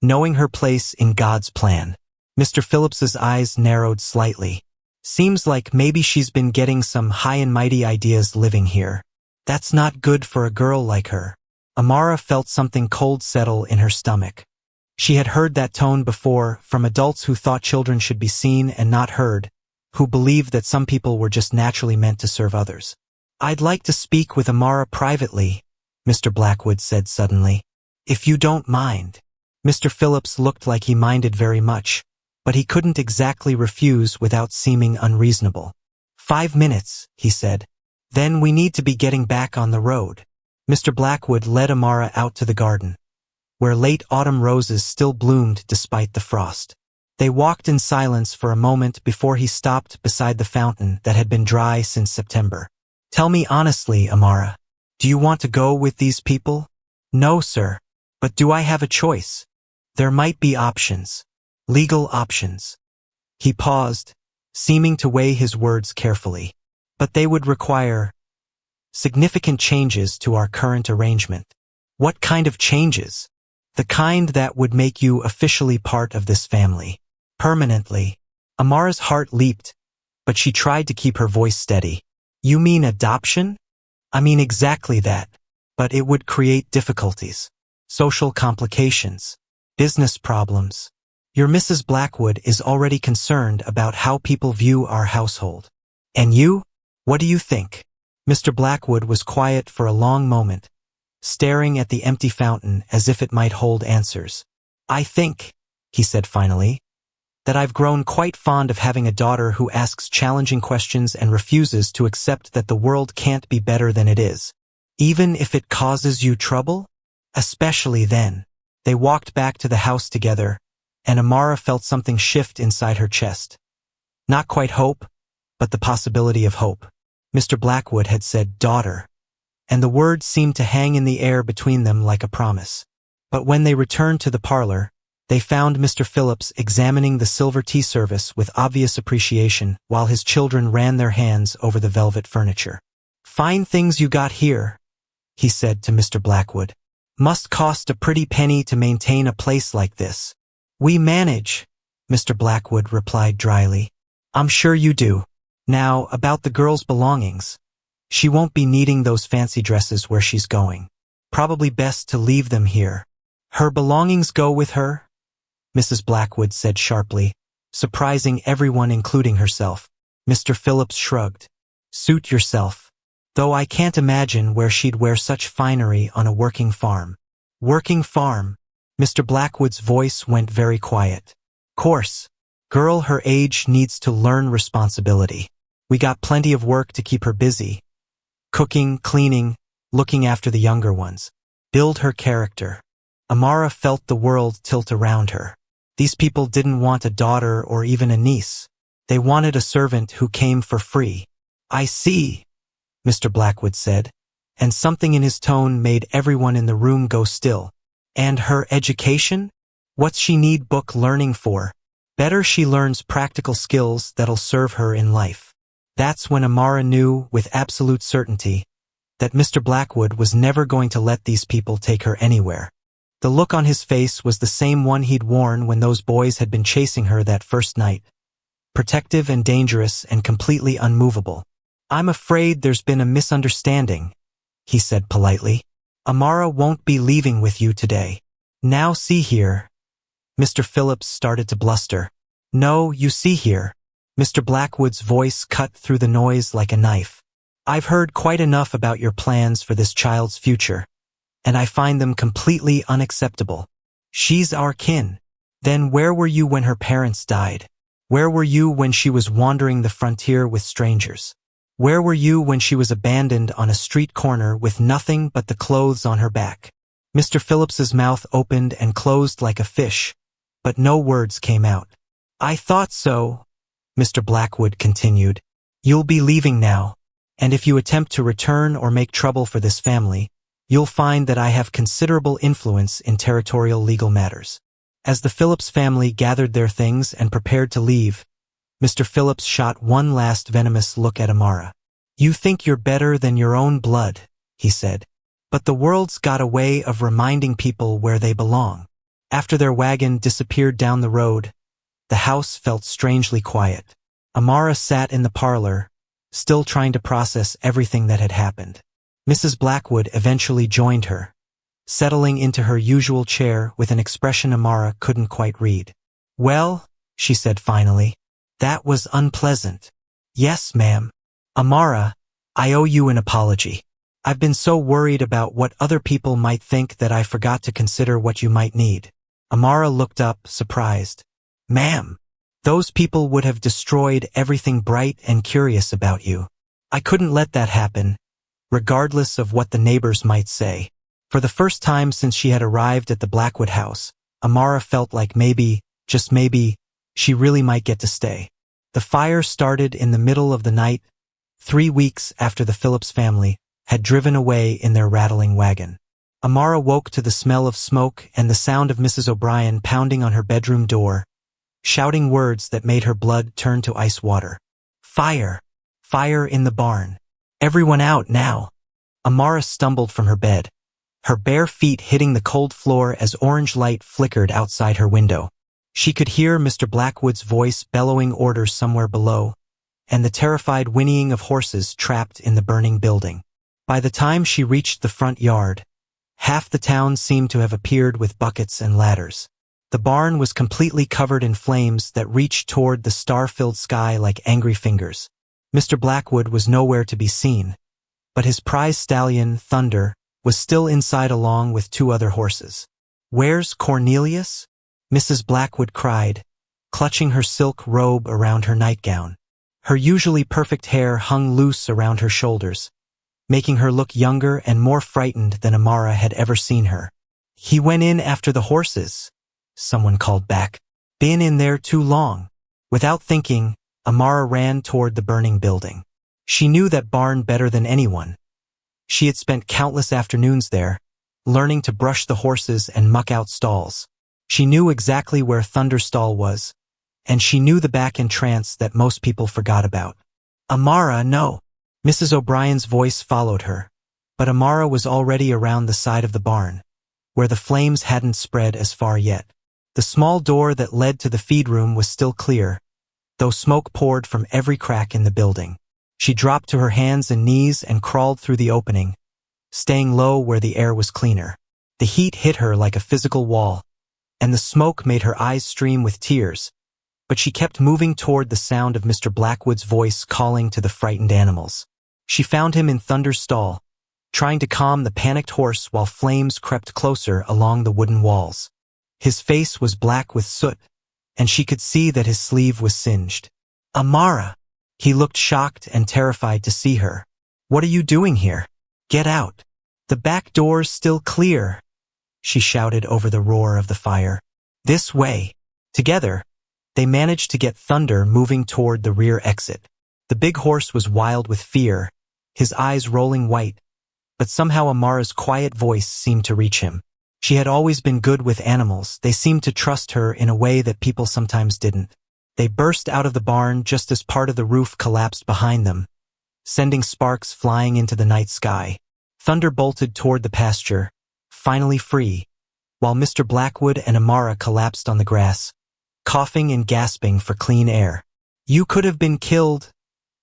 knowing her place in God's plan. Mr. Phillips's eyes narrowed slightly. Seems like maybe she's been getting some high and mighty ideas living here. That's not good for a girl like her. Amara felt something cold settle in her stomach. She had heard that tone before from adults who thought children should be seen and not heard, who believed that some people were just naturally meant to serve others. I'd like to speak with Amara privately, Mr. Blackwood said suddenly. If you don't mind. Mr. Phillips looked like he minded very much, but he couldn't exactly refuse without seeming unreasonable. 5 minutes, he said. Then we need to be getting back on the road. Mr. Blackwood led Amara out to the garden, where late autumn roses still bloomed despite the frost. They walked in silence for a moment before he stopped beside the fountain that had been dry since September. Tell me honestly, Amara, do you want to go with these people? No, sir. But do I have a choice? There might be options. Legal options. He paused, seeming to weigh his words carefully. But they would require significant changes to our current arrangement. What kind of changes? The kind that would make you officially part of this family. Permanently. Amara's heart leaped, but she tried to keep her voice steady. You mean adoption? I mean exactly that. But it would create difficulties. Social complications. Business problems. Your Mrs. Blackwood is already concerned about how people view our household. And you? What do you think? Mr. Blackwood was quiet for a long moment, staring at the empty fountain as if it might hold answers. I think, he said finally, that I've grown quite fond of having a daughter who asks challenging questions and refuses to accept that the world can't be better than it is. Even if it causes you trouble? Especially then. They walked back to the house together, and Amara felt something shift inside her chest. Not quite hope, but the possibility of hope. Mr. Blackwood had said daughter, and the word seemed to hang in the air between them like a promise. But when they returned to the parlor, they found Mr. Phillips examining the silver tea service with obvious appreciation while his children ran their hands over the velvet furniture. Fine things you got here, he said to Mr. Blackwood. Must cost a pretty penny to maintain a place like this. We manage, Mr. Blackwood replied dryly. I'm sure you do. Now, about the girl's belongings. She won't be needing those fancy dresses where she's going. Probably best to leave them here. Her belongings go with her? Mrs. Blackwood said sharply, surprising everyone including herself. Mr. Phillips shrugged. Suit yourself. Though I can't imagine where she'd wear such finery on a working farm. Working farm? Mr. Blackwood's voice went very quiet. Course. Girl her age needs to learn responsibility. We got plenty of work to keep her busy. Cooking, cleaning, looking after the younger ones. Build her character. Amara felt the world tilt around her. These people didn't want a daughter or even a niece. They wanted a servant who came for free. I see, Mr. Blackwood said, and something in his tone made everyone in the room go still. And her education? What's she need book learning for? Better she learns practical skills that'll serve her in life. That's when Amara knew with absolute certainty that Mr. Blackwood was never going to let these people take her anywhere. The look on his face was the same one he'd worn when those boys had been chasing her that first night. Protective and dangerous and completely unmovable. I'm afraid there's been a misunderstanding, he said politely. Amara won't be leaving with you today. Now see here. Mr. Phillips started to bluster. No, you see here. Mr. Blackwood's voice cut through the noise like a knife. I've heard quite enough about your plans for this child's future, and I find them completely unacceptable. She's our kin. Then where were you when her parents died? Where were you when she was wandering the frontier with strangers? Where were you when she was abandoned on a street corner with nothing but the clothes on her back? Mr. Phillips's mouth opened and closed like a fish, but no words came out. "I thought so," Mr. Blackwood continued. "You'll be leaving now, and if you attempt to return or make trouble for this family, you'll find that I have considerable influence in territorial legal matters." As the Phillips family gathered their things and prepared to leave, Mr. Phillips shot one last venomous look at Amara. "You think you're better than your own blood," he said. "But the world's got a way of reminding people where they belong." After their wagon disappeared down the road, the house felt strangely quiet. Amara sat in the parlor, still trying to process everything that had happened. Mrs. Blackwood eventually joined her, settling into her usual chair with an expression Amara couldn't quite read. "Well," she said finally, "that was unpleasant." "Yes, ma'am." "Amara, I owe you an apology. I've been so worried about what other people might think that I forgot to consider what you might need." Amara looked up, surprised. "Ma'am, those people would have destroyed everything bright and curious about you. I couldn't let that happen, regardless of what the neighbors might say." For the first time since she had arrived at the Blackwood house, Amara felt like maybe, just maybe, she really might get to stay. The fire started in the middle of the night, 3 weeks after the Phillips family had driven away in their rattling wagon. Amara woke to the smell of smoke and the sound of Mrs. O'Brien pounding on her bedroom door, shouting words that made her blood turn to ice water. "Fire! Fire in the barn! Everyone out now!" Amara stumbled from her bed, her bare feet hitting the cold floor as orange light flickered outside her window. She could hear Mr. Blackwood's voice bellowing orders somewhere below, and the terrified whinnying of horses trapped in the burning building. By the time she reached the front yard, half the town seemed to have appeared with buckets and ladders. The barn was completely covered in flames that reached toward the star-filled sky like angry fingers. Mr. Blackwood was nowhere to be seen, but his prize stallion, Thunder, was still inside along with 2 other horses. "Where's Cornelius?" Mrs. Blackwood cried, clutching her silk robe around her nightgown. Her usually perfect hair hung loose around her shoulders, making her look younger and more frightened than Amara had ever seen her. "He went in after the horses," someone called back. "Been in there too long." Without thinking, Amara ran toward the burning building. She knew that barn better than anyone. She had spent countless afternoons there, learning to brush the horses and muck out stalls. She knew exactly where Thunder's stall was, and she knew the back entrance that most people forgot about. "Amara, no." Mrs. O'Brien's voice followed her, but Amara was already around the side of the barn, where the flames hadn't spread as far yet. The small door that led to the feed room was still clear, though smoke poured from every crack in the building. She dropped to her hands and knees and crawled through the opening, staying low where the air was cleaner. The heat hit her like a physical wall, and the smoke made her eyes stream with tears, but she kept moving toward the sound of Mr. Blackwood's voice calling to the frightened animals. She found him in Thunder's stall, trying to calm the panicked horse while flames crept closer along the wooden walls. His face was black with soot, and she could see that his sleeve was singed. "Amara!" He looked shocked and terrified to see her. "What are you doing here? Get out. The back door's still clear," she shouted over the roar of the fire. "This way." Together, they managed to get Thunder moving toward the rear exit. The big horse was wild with fear, his eyes rolling white, but somehow Amara's quiet voice seemed to reach him. She had always been good with animals. They seemed to trust her in a way that people sometimes didn't. They burst out of the barn just as part of the roof collapsed behind them, sending sparks flying into the night sky. Thunder bolted toward the pasture, finally free, while Mr. Blackwood and Amara collapsed on the grass, coughing and gasping for clean air. "You could have been killed,"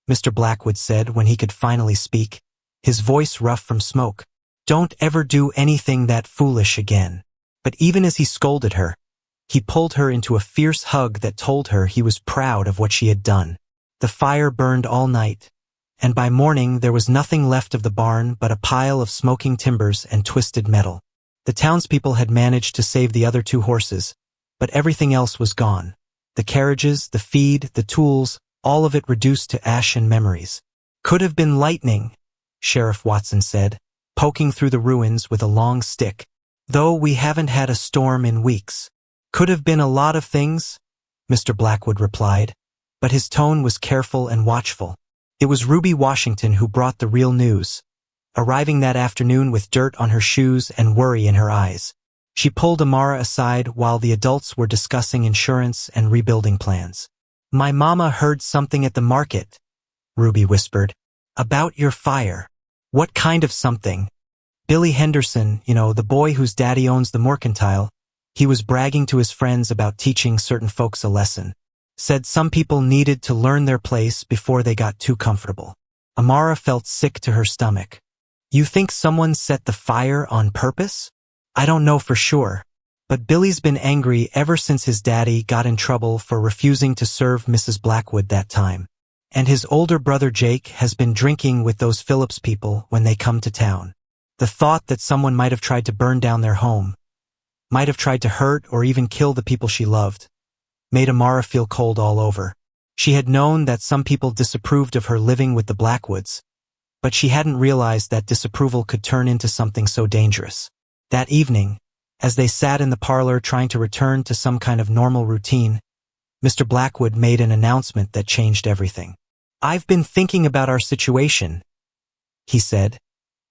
Mr. Blackwood said when he could finally speak, his voice rough from smoke. "Don't ever do anything that foolish again." But even as he scolded her, he pulled her into a fierce hug that told her he was proud of what she had done. The fire burned all night, and by morning there was nothing left of the barn but a pile of smoking timbers and twisted metal. The townspeople had managed to save the other 2 horses, but everything else was gone. The carriages, the feed, the tools, all of it reduced to ash and memories. "Could have been lightning," Sheriff Watson said, poking through the ruins with a long stick. "Though we haven't had a storm in weeks." Could have been a lot of things, Mr. Blackwood replied, but his tone was careful and watchful. It was Ruby Washington who brought the real news, arriving that afternoon with dirt on her shoes and worry in her eyes. She pulled Amara aside while the adults were discussing insurance and rebuilding plans. "My mama heard something at the market," Ruby whispered. "About your fire." "What kind of something?" "Billy Henderson, the boy whose daddy owns the mercantile, he was bragging to his friends about teaching certain folks a lesson. Said some people needed to learn their place before they got too comfortable." Amara felt sick to her stomach. "You think someone set the fire on purpose?" "I don't know for sure, but Billy's been angry ever since his daddy got in trouble for refusing to serve Mrs. Blackwood that time. And his older brother Jake has been drinking with those Phillips people when they come to town. The thought that someone might have tried to burn down their home, might have tried to hurt or even kill the people she loved, made Amara feel cold all over. She had known that some people disapproved of her living with the Blackwoods, but she hadn't realized that disapproval could turn into something so dangerous. That evening, as they sat in the parlor trying to return to some kind of normal routine, Mr. Blackwood made an announcement that changed everything. "I've been thinking about our situation," he said,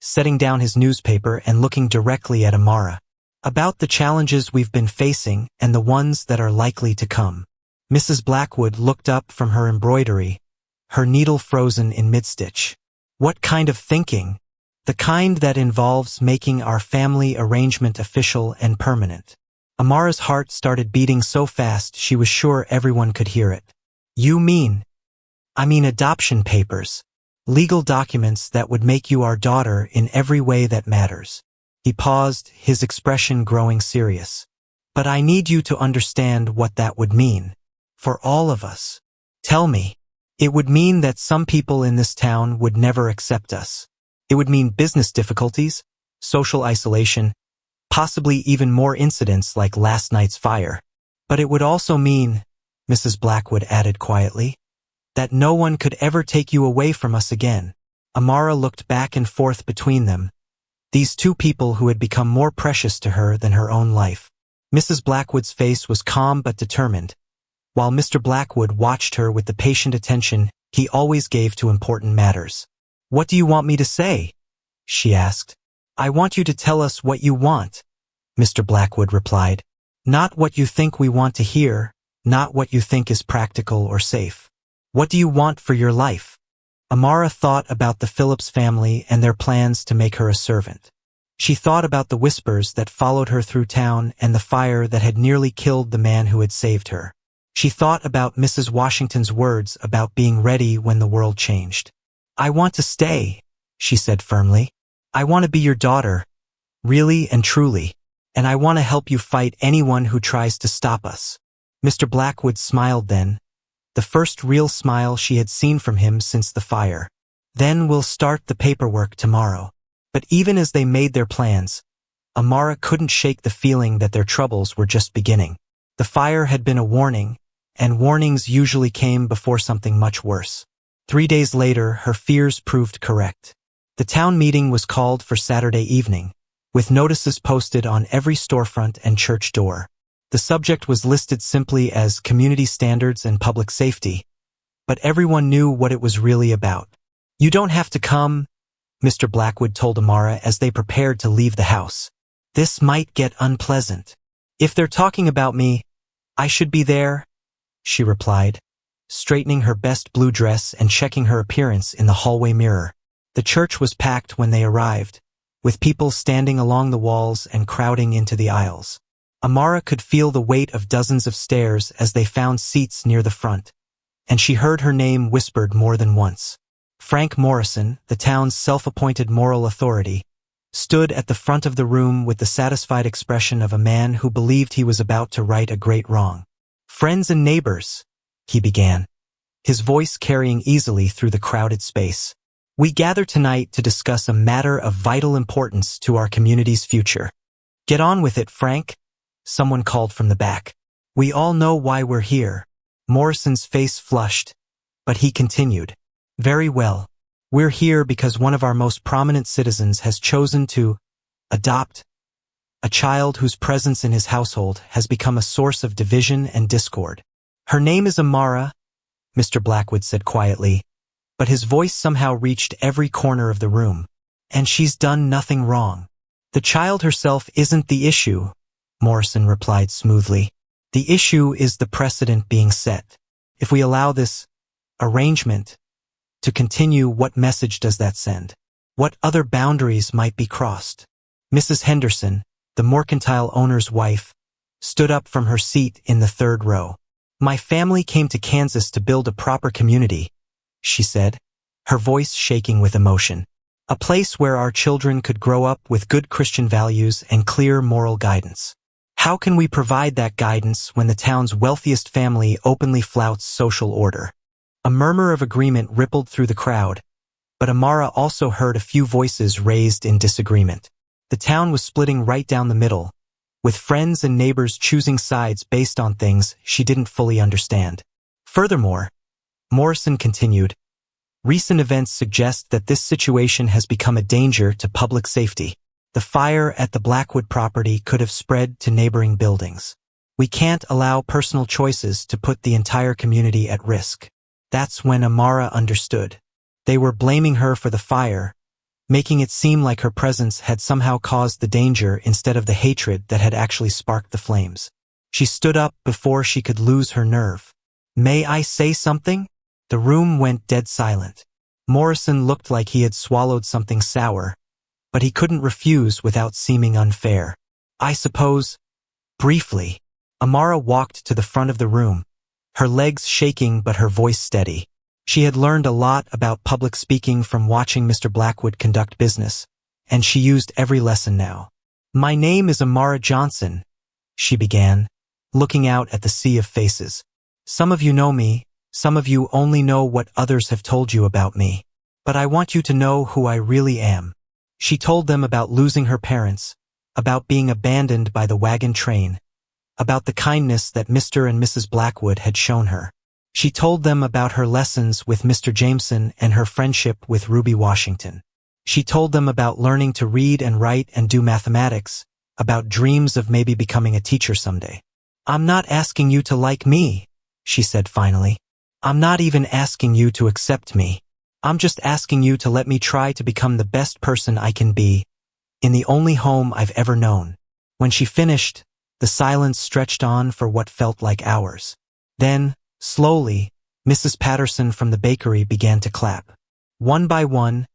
setting down his newspaper and looking directly at Amara. "About the challenges we've been facing and the ones that are likely to come." Mrs. Blackwood looked up from her embroidery, her needle frozen in mid-stitch. "What kind of thinking?" "The kind that involves making our family arrangement official and permanent." Amara's heart started beating so fast she was sure everyone could hear it. "You mean?" "I mean adoption papers. Legal documents that would make you our daughter in every way that matters." He paused, his expression growing serious. "But I need you to understand what that would mean. For all of us." "Tell me." "It would mean that some people in this town would never accept us. It would mean business difficulties, social isolation, possibly even more incidents like last night's fire. But it would also mean," Mrs. Blackwood added quietly, "that no one could ever take you away from us again." Amara looked back and forth between them, these two people who had become more precious to her than her own life. Mrs. Blackwood's face was calm but determined, while Mr. Blackwood watched her with the patient attention he always gave to important matters. "What do you want me to say?" she asked. "I want you to tell us what you want," Mr. Blackwood replied. "Not what you think we want to hear, not what you think is practical or safe. What do you want for your life?" Amara thought about the Phillips family and their plans to make her a servant. She thought about the whispers that followed her through town and the fire that had nearly killed the man who had saved her. She thought about Mrs. Washington's words about being ready when the world changed. "I want to stay," she said firmly. "I want to be your daughter, really and truly, and I want to help you fight anyone who tries to stop us." Mr. Blackwood smiled then, the first real smile she had seen from him since the fire. "Then we'll start the paperwork tomorrow." But even as they made their plans, Amara couldn't shake the feeling that their troubles were just beginning. The fire had been a warning, and warnings usually came before something much worse. 3 days later, her fears proved correct. The town meeting was called for Saturday evening, with notices posted on every storefront and church door. The subject was listed simply as community standards and public safety, but everyone knew what it was really about. "You don't have to come," Mr. Blackwood told Amara as they prepared to leave the house. "This might get unpleasant." "If they're talking about me, I should be there," she replied, straightening her best blue dress and checking her appearance in the hallway mirror. The church was packed when they arrived, with people standing along the walls and crowding into the aisles. Amara could feel the weight of dozens of stairs as they found seats near the front, and she heard her name whispered more than once. Frank Morrison, the town's self-appointed moral authority, stood at the front of the room with the satisfied expression of a man who believed he was about to right a great wrong. "Friends and neighbors," he began, his voice carrying easily through the crowded space. "We gather tonight to discuss a matter of vital importance to our community's future." "Get on with it, Frank," someone called from the back. "We all know why we're here." Morrison's face flushed, but he continued. "Very well. We're here because one of our most prominent citizens has chosen to adopt a child whose presence in his household has become a source of division and discord. Her name is Amara, Mr. Blackwood said quietly, but his voice somehow reached every corner of the room. And she's done nothing wrong. The child herself isn't the issue, Morrison replied smoothly. The issue is the precedent being set. If we allow this arrangement to continue, what message does that send? What other boundaries might be crossed? Mrs. Henderson, the mercantile owner's wife, stood up from her seat in the third row. My family came to Kansas to build a proper community, she said, her voice shaking with emotion. A place where our children could grow up with good Christian values and clear moral guidance. How can we provide that guidance when the town's wealthiest family openly flouts social order? A murmur of agreement rippled through the crowd, but Amara also heard a few voices raised in disagreement. The town was splitting right down the middle, with friends and neighbors choosing sides based on things she didn't fully understand. Furthermore, Morrison continued, recent events suggest that this situation has become a danger to public safety. The fire at the Blackwood property could have spread to neighboring buildings. We can't allow personal choices to put the entire community at risk. That's when Amara understood. They were blaming her for the fire, making it seem like her presence had somehow caused the danger instead of the hatred that had actually sparked the flames. She stood up before she could lose her nerve. May I say something? The room went dead silent. Morrison looked like he had swallowed something sour, but he couldn't refuse without seeming unfair. I suppose, briefly. Amara walked to the front of the room, her legs shaking but her voice steady. She had learned a lot about public speaking from watching Mr. Blackwood conduct business, and she used every lesson now. My name is Amara Johnson, she began, looking out at the sea of faces. Some of you know me, some of you only know what others have told you about me. But I want you to know who I really am. She told them about losing her parents, about being abandoned by the wagon train, about the kindness that Mr. and Mrs. Blackwood had shown her. She told them about her lessons with Mr. Jameson and her friendship with Ruby Washington. She told them about learning to read and write and do mathematics, about dreams of maybe becoming a teacher someday. I'm not asking you to like me, she said finally. I'm not even asking you to accept me. I'm just asking you to let me try to become the best person I can be, in the only home I've ever known. When she finished, the silence stretched on for what felt like hours. Then, slowly, Mrs. Patterson from the bakery began to clap. One by one,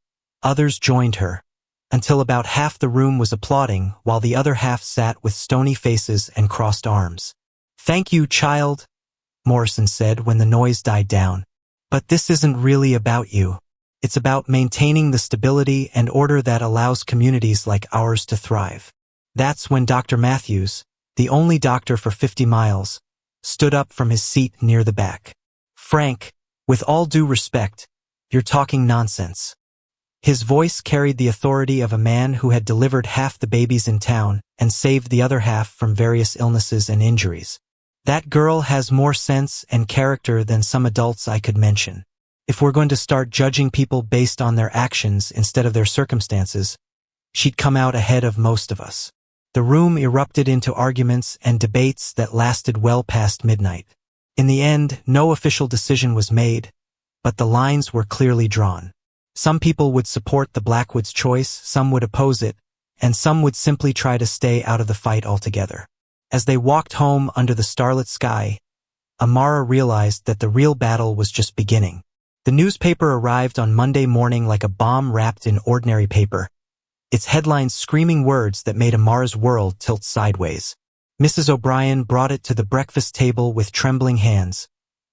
others joined her, until about half the room was applauding while the other half sat with stony faces and crossed arms. Thank you, child, Morrison said when the noise died down. But this isn't really about you. It's about maintaining the stability and order that allows communities like ours to thrive. That's when Dr. Matthews, the only doctor for 50 miles, stood up from his seat near the back. Frank, with all due respect, you're talking nonsense. His voice carried the authority of a man who had delivered half the babies in town and saved the other half from various illnesses and injuries. That girl has more sense and character than some adults I could mention. If we're going to start judging people based on their actions instead of their circumstances, she'd come out ahead of most of us. The room erupted into arguments and debates that lasted well past midnight. In the end, no official decision was made, but the lines were clearly drawn. Some people would support the Blackwoods' choice, some would oppose it, and some would simply try to stay out of the fight altogether. As they walked home under the starlit sky, Amara realized that the real battle was just beginning. The newspaper arrived on Monday morning like a bomb wrapped in ordinary paper, its headlines screaming words that made Amara's world tilt sideways. Mrs. O'Brien brought it to the breakfast table with trembling hands,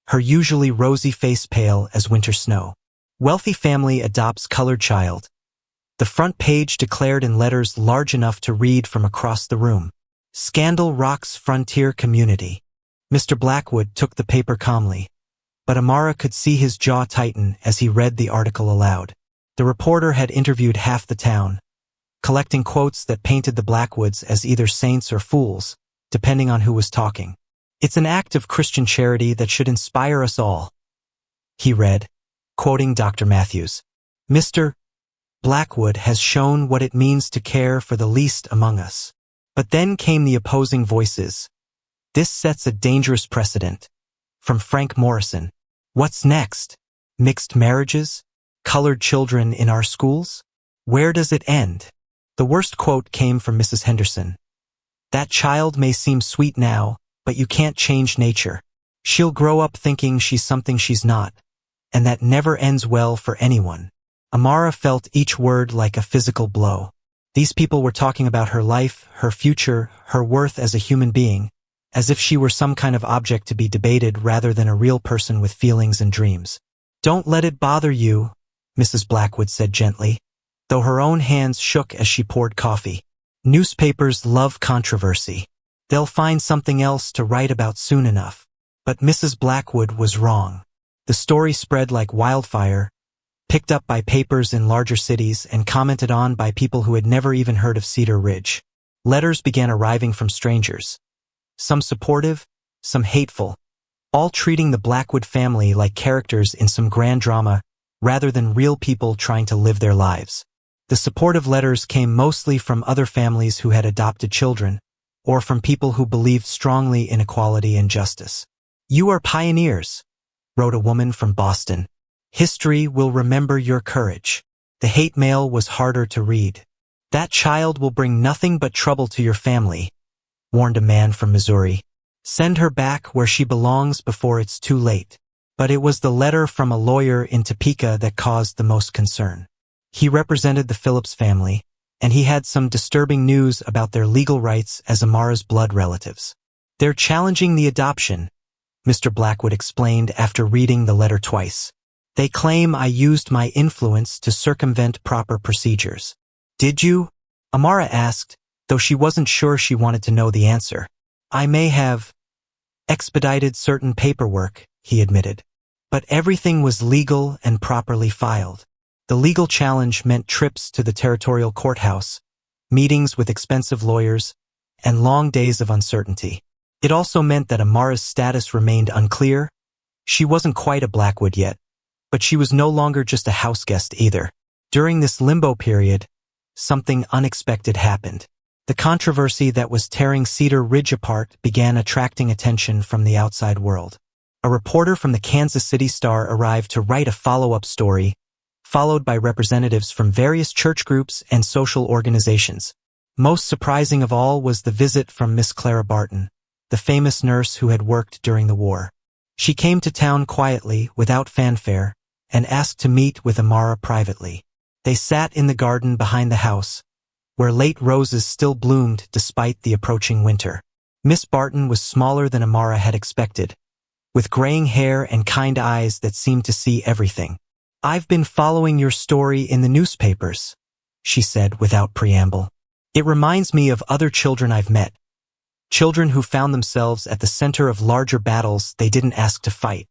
her usually rosy face pale as winter snow. Wealthy family adopts colored child. The front page declared in letters large enough to read from across the room. Scandal rocks frontier community. Mr. Blackwood took the paper calmly, but Amara could see his jaw tighten as he read the article aloud. The reporter had interviewed half the town, collecting quotes that painted the Blackwoods as either saints or fools, depending on who was talking. It's an act of Christian charity that should inspire us all, he read, quoting Dr. Matthews. Mr. Blackwood has shown what it means to care for the least among us. But then came the opposing voices. This sets a dangerous precedent. From Frank Morrison. What's next? Mixed marriages? Colored children in our schools? Where does it end? The worst quote came from Mrs. Henderson. That child may seem sweet now, but you can't change nature. She'll grow up thinking she's something she's not, and that never ends well for anyone. Amara felt each word like a physical blow. These people were talking about her life, her future, her worth as a human being, as if she were some kind of object to be debated rather than a real person with feelings and dreams. Don't let it bother you, Mrs. Blackwood said gently, though her own hands shook as she poured coffee. Newspapers love controversy. They'll find something else to write about soon enough. But Mrs. Blackwood was wrong. The story spread like wildfire, picked up by papers in larger cities and commented on by people who had never even heard of Cedar Ridge. Letters began arriving from strangers. Some supportive, some hateful, all treating the Blackwood family like characters in some grand drama rather than real people trying to live their lives. The supportive letters came mostly from other families who had adopted children, or from people who believed strongly in equality and justice. You are pioneers, wrote a woman from Boston. History will remember your courage. The hate mail was harder to read. That child will bring nothing but trouble to your family, warned a man from Missouri. Send her back where she belongs before it's too late. But it was the letter from a lawyer in Topeka that caused the most concern. He represented the Phillips family, and he had some disturbing news about their legal rights as Amara's blood relatives. They're challenging the adoption, Mr. Blackwood explained after reading the letter twice. They claim I used my influence to circumvent proper procedures. Did you? Amara asked, though she wasn't sure she wanted to know the answer. I may have expedited certain paperwork, he admitted. But everything was legal and properly filed. The legal challenge meant trips to the territorial courthouse, meetings with expensive lawyers, and long days of uncertainty. It also meant that Amara's status remained unclear. She wasn't quite a Blackwood yet, but she was no longer just a house guest either. During this limbo period, something unexpected happened. The controversy that was tearing Cedar Ridge apart began attracting attention from the outside world. A reporter from the Kansas City Star arrived to write a follow-up story, followed by representatives from various church groups and social organizations. Most surprising of all was the visit from Miss Clara Barton, the famous nurse who had worked during the war. She came to town quietly, without fanfare, and asked to meet with Amara privately. They sat in the garden behind the house, where late roses still bloomed despite the approaching winter. Miss Barton was smaller than Amara had expected, with graying hair and kind eyes that seemed to see everything. I've been following your story in the newspapers, she said without preamble. It reminds me of other children I've met. Children who found themselves at the center of larger battles they didn't ask to fight.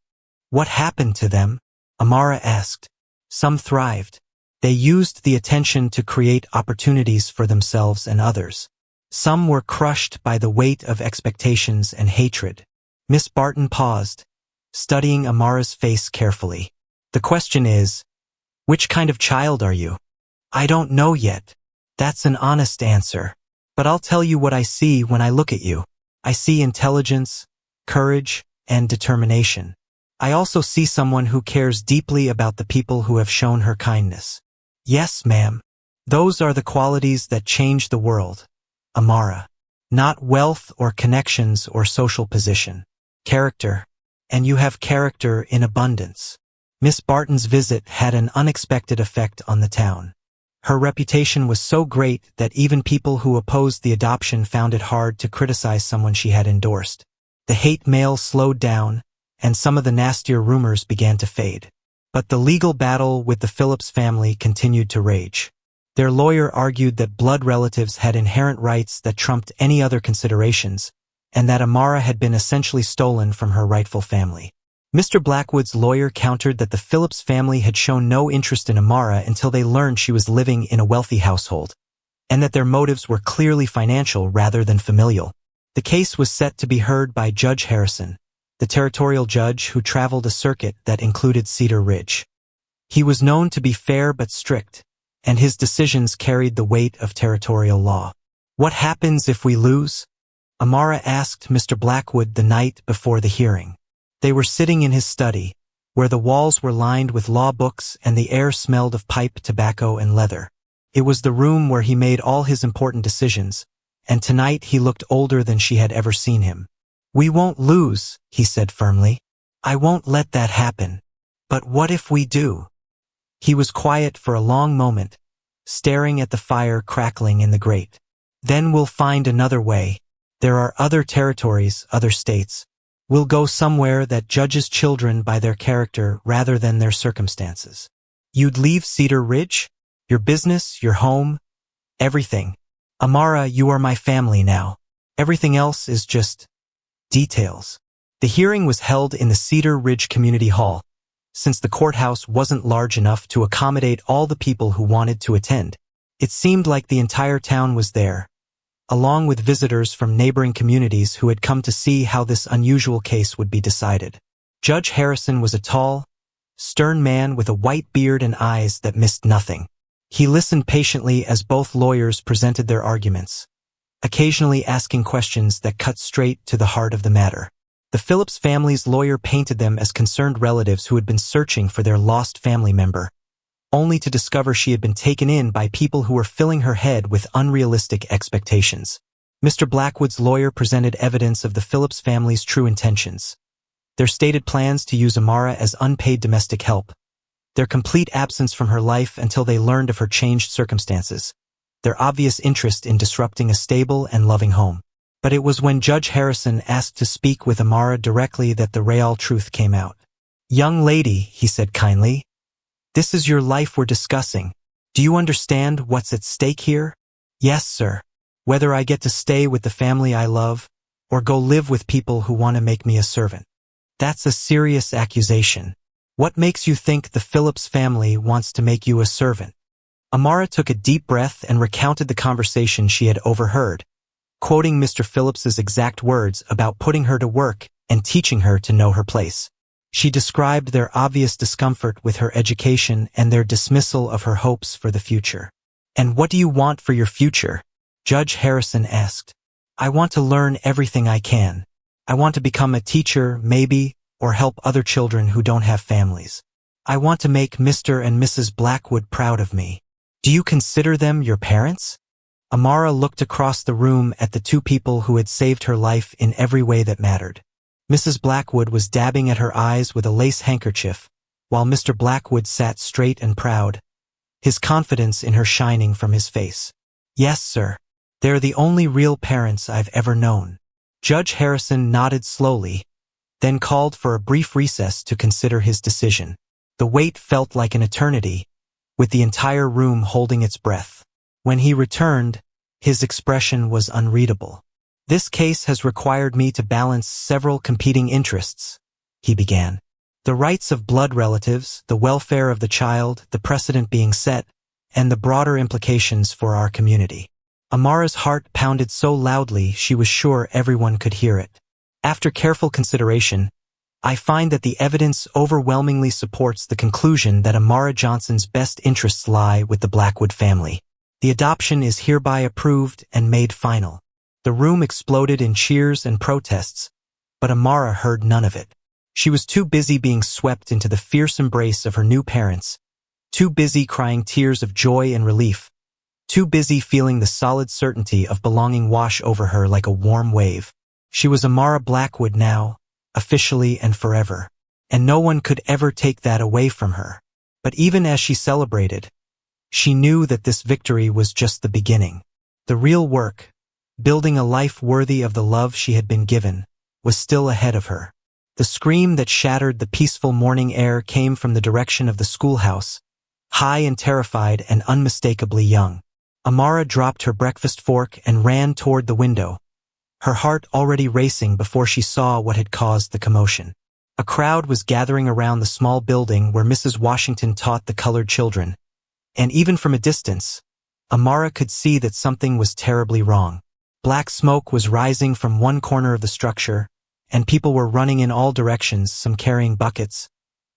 What happened to them? Amara asked. Some thrived. They used the attention to create opportunities for themselves and others. Some were crushed by the weight of expectations and hatred. Miss Barton paused, studying Amara's face carefully. The question is, which kind of child are you? I don't know yet. That's an honest answer. But I'll tell you what I see when I look at you. I see intelligence, courage, and determination. I also see someone who cares deeply about the people who have shown her kindness. Yes, ma'am. Those are the qualities that change the world, Amara. Not wealth or connections or social position. Character. And you have character in abundance. Miss Barton's visit had an unexpected effect on the town. Her reputation was so great that even people who opposed the adoption found it hard to criticize someone she had endorsed. The hate mail slowed down, and some of the nastier rumors began to fade. But the legal battle with the Phillips family continued to rage. Their lawyer argued that blood relatives had inherent rights that trumped any other considerations, and that Amara had been essentially stolen from her rightful family. Mr. Blackwood's lawyer countered that the Phillips family had shown no interest in Amara until they learned she was living in a wealthy household, and that their motives were clearly financial rather than familial. The case was set to be heard by Judge Harrison, the territorial judge who traveled a circuit that included Cedar Ridge. He was known to be fair but strict, and his decisions carried the weight of territorial law. What happens if we lose? Amara asked Mr. Blackwood the night before the hearing. They were sitting in his study, where the walls were lined with law books and the air smelled of pipe tobacco and leather. It was the room where he made all his important decisions, and tonight he looked older than she had ever seen him. We won't lose, he said firmly. I won't let that happen. But what if we do? He was quiet for a long moment, staring at the fire crackling in the grate. Then we'll find another way. There are other territories, other states. We'll go somewhere that judges children by their character rather than their circumstances. You'd leave Cedar Ridge? Your business, your home, everything. Amara, you are my family now. Everything else is just details. The hearing was held in the Cedar Ridge Community Hall, since the courthouse wasn't large enough to accommodate all the people who wanted to attend. It seemed like the entire town was there, along with visitors from neighboring communities who had come to see how this unusual case would be decided. Judge Harrison was a tall, stern man with a white beard and eyes that missed nothing. He listened patiently as both lawyers presented their arguments, occasionally asking questions that cut straight to the heart of the matter. The Phillips family's lawyer painted them as concerned relatives who had been searching for their lost family member, only to discover she had been taken in by people who were filling her head with unrealistic expectations. Mr. Blackwood's lawyer presented evidence of the Phillips family's true intentions. Their stated plans to use Amara as unpaid domestic help, their complete absence from her life until they learned of her changed circumstances, their obvious interest in disrupting a stable and loving home. But it was when Judge Harrison asked to speak with Amara directly that the real truth came out. Young lady, he said kindly, this is your life we're discussing. Do you understand what's at stake here? Yes, sir. Whether I get to stay with the family I love, or go live with people who want to make me a servant. That's a serious accusation. What makes you think the Phillips family wants to make you a servant? Amara took a deep breath and recounted the conversation she had overheard, quoting Mr. Phillips's exact words about putting her to work and teaching her to know her place. She described their obvious discomfort with her education and their dismissal of her hopes for the future. And what do you want for your future? Judge Harrison asked. I want to learn everything I can. I want to become a teacher, maybe, or help other children who don't have families. I want to make Mr. and Mrs. Blackwood proud of me. Do you consider them your parents? Amara looked across the room at the two people who had saved her life in every way that mattered. Mrs. Blackwood was dabbing at her eyes with a lace handkerchief, while Mr. Blackwood sat straight and proud, his confidence in her shining from his face. Yes, sir. They're the only real parents I've ever known. Judge Harrison nodded slowly, then called for a brief recess to consider his decision. The wait felt like an eternity, with the entire room holding its breath. When he returned, his expression was unreadable. This case has required me to balance several competing interests, he began. The rights of blood relatives, the welfare of the child, the precedent being set, and the broader implications for our community. Amara's heart pounded so loudly she was sure everyone could hear it. After careful consideration, I find that the evidence overwhelmingly supports the conclusion that Amara Johnson's best interests lie with the Blackwood family. The adoption is hereby approved and made final. The room exploded in cheers and protests, but Amara heard none of it. She was too busy being swept into the fierce embrace of her new parents, too busy crying tears of joy and relief, too busy feeling the solid certainty of belonging wash over her like a warm wave. She was Amara Blackwood now, officially and forever, and no one could ever take that away from her. But even as she celebrated, she knew that this victory was just the beginning. The real work, building a life worthy of the love she had been given, was still ahead of her. The scream that shattered the peaceful morning air came from the direction of the schoolhouse, high and terrified and unmistakably young. Amara dropped her breakfast fork and ran toward the window, her heart already racing before she saw what had caused the commotion. A crowd was gathering around the small building where Mrs. Washington taught the colored children, and even from a distance, Amara could see that something was terribly wrong. Black smoke was rising from one corner of the structure, and people were running in all directions, some carrying buckets,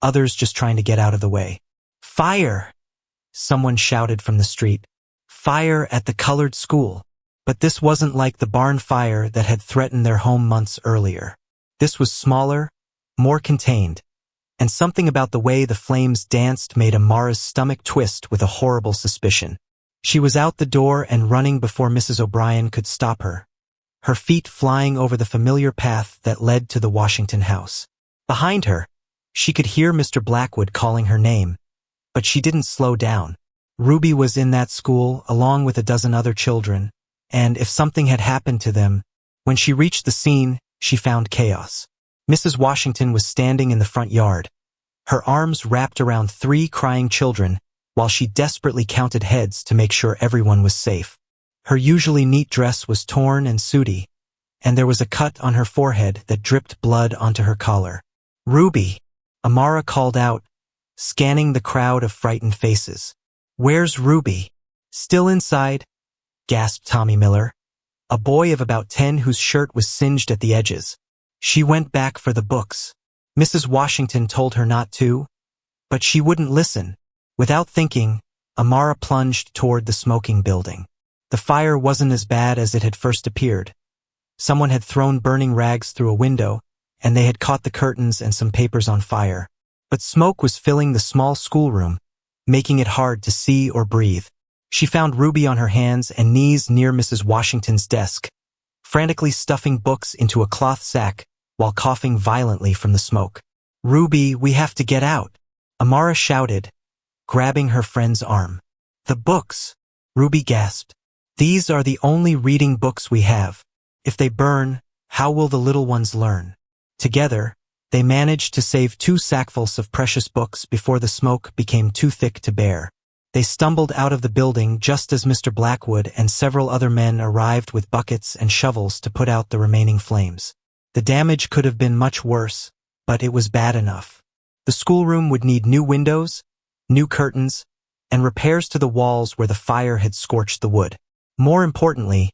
others just trying to get out of the way. Fire! Someone shouted from the street. Fire at the colored school. But this wasn't like the barn fire that had threatened their home months earlier. This was smaller, more contained, and something about the way the flames danced made Amara's stomach twist with a horrible suspicion. She was out the door and running before Mrs. O'Brien could stop her, her feet flying over the familiar path that led to the Washington house. Behind her, she could hear Mr. Blackwood calling her name, but she didn't slow down. Ruby was in that school along with a dozen other children, and if something had happened to them, when she reached the scene, she found chaos. Mrs. Washington was standing in the front yard, her arms wrapped around 3 crying children while she desperately counted heads to make sure everyone was safe. Her usually neat dress was torn and sooty, and there was a cut on her forehead that dripped blood onto her collar. "Ruby," Amara called out, scanning the crowd of frightened faces. "Where's Ruby?" "Still inside," gasped Tommy Miller, a boy of about 10 whose shirt was singed at the edges. "She went back for the books." Mrs. Washington told her not to, but she wouldn't listen. Without thinking, Amara plunged toward the smoking building. The fire wasn't as bad as it had first appeared. Someone had thrown burning rags through a window, and they had caught the curtains and some papers on fire. But smoke was filling the small schoolroom, making it hard to see or breathe. She found Ruby on her hands and knees near Mrs. Washington's desk, frantically stuffing books into a cloth sack while coughing violently from the smoke. "Ruby, we have to get out," Amara shouted, grabbing her friend's arm. "The books," Ruby gasped. "These are the only reading books we have. If they burn, how will the little ones learn?" Together, they managed to save 2 sackfuls of precious books before the smoke became too thick to bear. They stumbled out of the building just as Mr. Blackwood and several other men arrived with buckets and shovels to put out the remaining flames. The damage could have been much worse, but it was bad enough. The schoolroom would need new windows, new curtains, and repairs to the walls where the fire had scorched the wood. More importantly,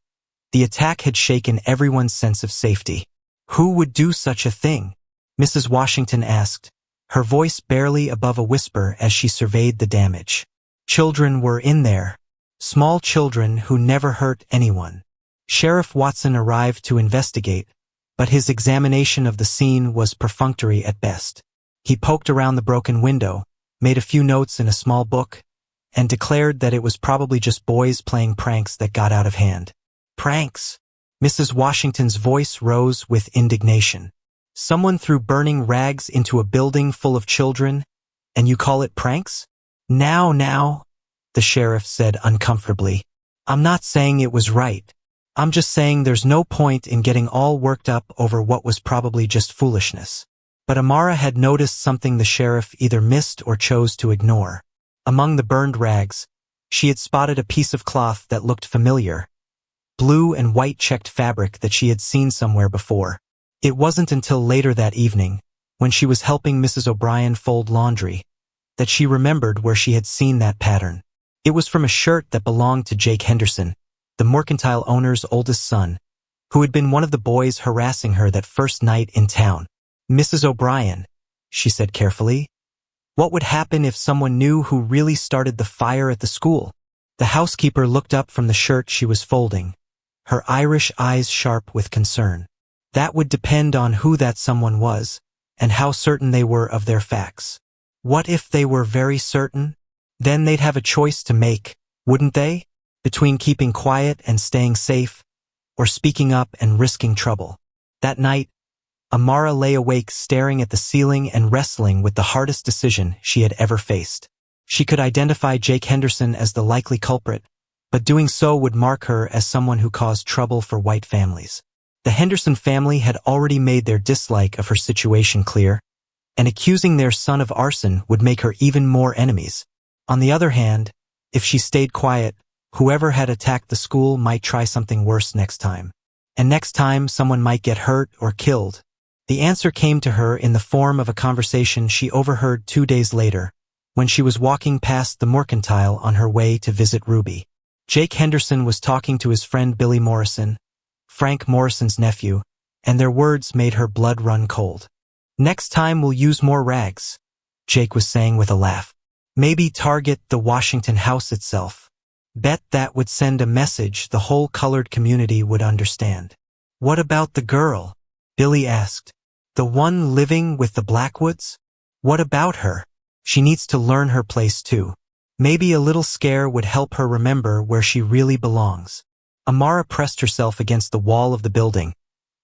the attack had shaken everyone's sense of safety. "Who would do such a thing?" Mrs. Washington asked, her voice barely above a whisper as she surveyed the damage. Children were in there, small children who never hurt anyone. Sheriff Watson arrived to investigate, but his examination of the scene was perfunctory at best. He poked around the broken window, made a few notes in a small book, and declared that it was probably just boys playing pranks that got out of hand. "Pranks?" Mrs. Washington's voice rose with indignation. "Someone threw burning rags into a building full of children, and you call it pranks?" Now, the sheriff said uncomfortably. "I'm not saying it was right. I'm just saying there's no point in getting all worked up over what was probably just foolishness." But Amara had noticed something the sheriff either missed or chose to ignore. Among the burned rags, she had spotted a piece of cloth that looked familiar, blue and white checked fabric that she had seen somewhere before. It wasn't until later that evening, when she was helping Mrs. O'Brien fold laundry, that she remembered where she had seen that pattern. It was from a shirt that belonged to Jake Henderson, the mercantile owner's oldest son, who had been one of the boys harassing her that first night in town. "Mrs. O'Brien," she said carefully, "what would happen if someone knew who really started the fire at the school?" The housekeeper looked up from the shirt she was folding, her Irish eyes sharp with concern. "That would depend on who that someone was, and how certain they were of their facts." "What if they were very certain?" "Then they'd have a choice to make, wouldn't they? Between keeping quiet and staying safe, or speaking up and risking trouble." That night, Amara lay awake staring at the ceiling and wrestling with the hardest decision she had ever faced. She could identify Jake Henderson as the likely culprit, but doing so would mark her as someone who caused trouble for white families. The Henderson family had already made their dislike of her situation clear, and accusing their son of arson would make her even more enemies. On the other hand, if she stayed quiet, whoever had attacked the school might try something worse next time. And next time, someone might get hurt or killed. The answer came to her in the form of a conversation she overheard 2 days later, when she was walking past the mercantile on her way to visit Ruby. Jake Henderson was talking to his friend Billy Morrison, Frank Morrison's nephew, and their words made her blood run cold. "Next time we'll use more rags," Jake was saying with a laugh. "Maybe target the Washington house itself." Bet that would send a message the whole colored community would understand. What about the girl? Billy asked. The one living with the Blackwoods? What about her? She needs to learn her place too. Maybe a little scare would help her remember where she really belongs. Amara pressed herself against the wall of the building,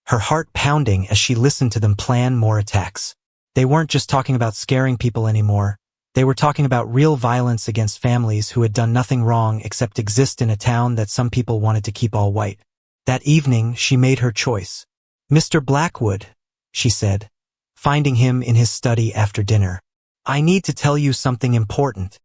her heart pounding as she listened to them plan more attacks. They weren't just talking about scaring people anymore. They were talking about real violence against families who had done nothing wrong except exist in a town that some people wanted to keep all white. That evening, she made her choice. Mr. Blackwood, she said, finding him in his study after dinner. I need to tell you something important.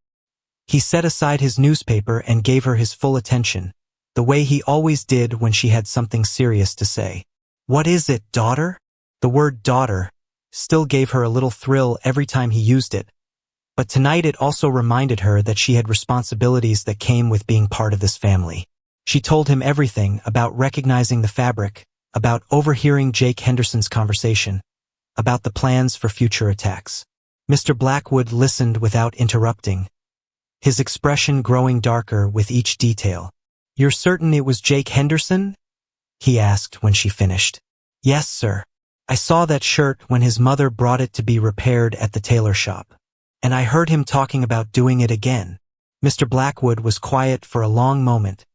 He set aside his newspaper and gave her his full attention, the way he always did when she had something serious to say. What is it, daughter? The word daughter still gave her a little thrill every time he used it, but tonight it also reminded her that she had responsibilities that came with being part of this family. She told him everything about recognizing the fabric, about overhearing Jake Henderson's conversation, about the plans for future attacks. Mr. Blackwood listened without interrupting, his expression growing darker with each detail. You're certain it was Jake Henderson? He asked when she finished. Yes, sir. I saw that shirt when his mother brought it to be repaired at the tailor shop. And I heard him talking about doing it again. Mr. Blackwood was quiet for a long moment,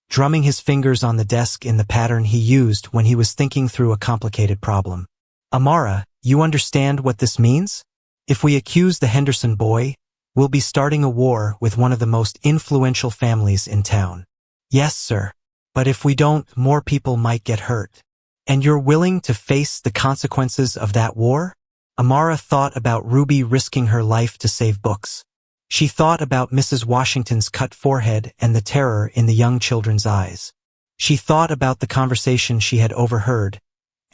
drumming his fingers on the desk in the pattern he used when he was thinking through a complicated problem. Amara, you understand what this means? If we accuse the Henderson boy, we'll be starting a war with one of the most influential families in town. Yes, sir. But if we don't, more people might get hurt. And you're willing to face the consequences of that war? Amara thought about Ruby risking her life to save books. She thought about Mrs. Washington's cut forehead and the terror in the young children's eyes. She thought about the conversation she had overheard,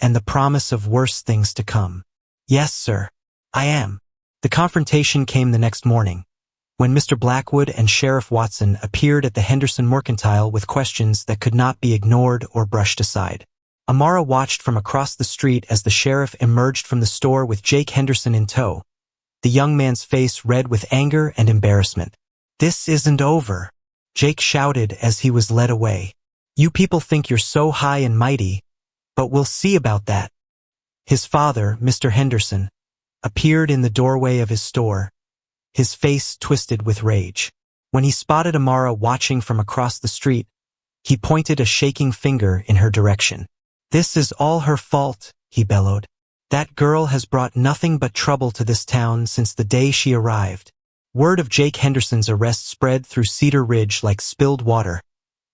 and the promise of worse things to come. Yes, sir. I am. The confrontation came the next morning, when Mr. Blackwood and Sheriff Watson appeared at the Henderson Mercantile with questions that could not be ignored or brushed aside. Amara watched from across the street as the sheriff emerged from the store with Jake Henderson in tow, the young man's face red with anger and embarrassment. This isn't over, Jake shouted as he was led away. You people think you're so high and mighty, but we'll see about that. His father, Mr. Henderson, appeared in the doorway of his store, his face twisted with rage. When he spotted Amara watching from across the street, he pointed a shaking finger in her direction. This is all her fault, he bellowed. That girl has brought nothing but trouble to this town since the day she arrived. Word of Jake Henderson's arrest spread through Cedar Ridge like spilled water,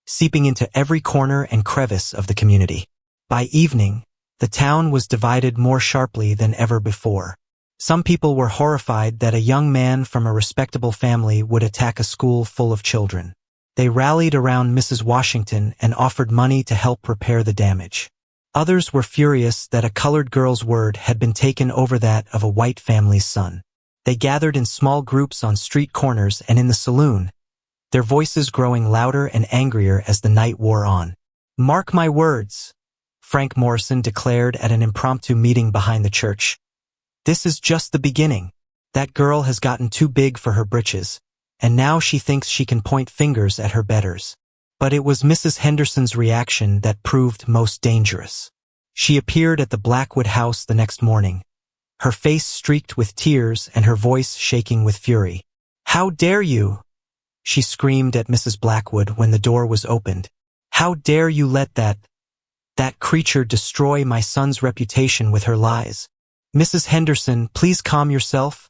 seeping into every corner and crevice of the community. By evening, the town was divided more sharply than ever before. Some people were horrified that a young man from a respectable family would attack a school full of children. They rallied around Mrs. Washington and offered money to help repair the damage. Others were furious that a colored girl's word had been taken over that of a white family's son. They gathered in small groups on street corners and in the saloon, their voices growing louder and angrier as the night wore on. Mark my words, Frank Morrison declared at an impromptu meeting behind the church. This is just the beginning. That girl has gotten too big for her britches, and now she thinks she can point fingers at her betters. But it was Mrs. Henderson's reaction that proved most dangerous. She appeared at the Blackwood house the next morning, her face streaked with tears and her voice shaking with fury. How dare you? She screamed at Mrs. Blackwood when the door was opened. How dare you let that creature destroy my son's reputation with her lies? Mrs. Henderson, please calm yourself,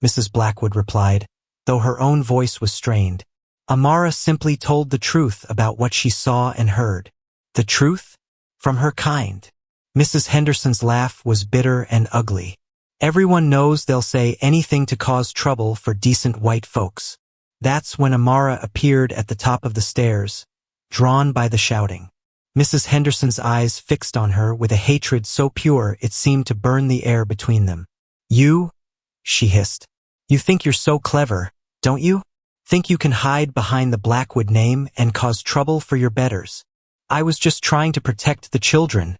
Mrs. Blackwood replied, though her own voice was strained. Amara simply told the truth about what she saw and heard. The truth? From her kind. Mrs. Henderson's laugh was bitter and ugly. Everyone knows they'll say anything to cause trouble for decent white folks. That's when Amara appeared at the top of the stairs, drawn by the shouting. Mrs. Henderson's eyes fixed on her with a hatred so pure it seemed to burn the air between them. You? She hissed. You think you're so clever, don't you? Think you can hide behind the Blackwood name and cause trouble for your betters? I was just trying to protect the children,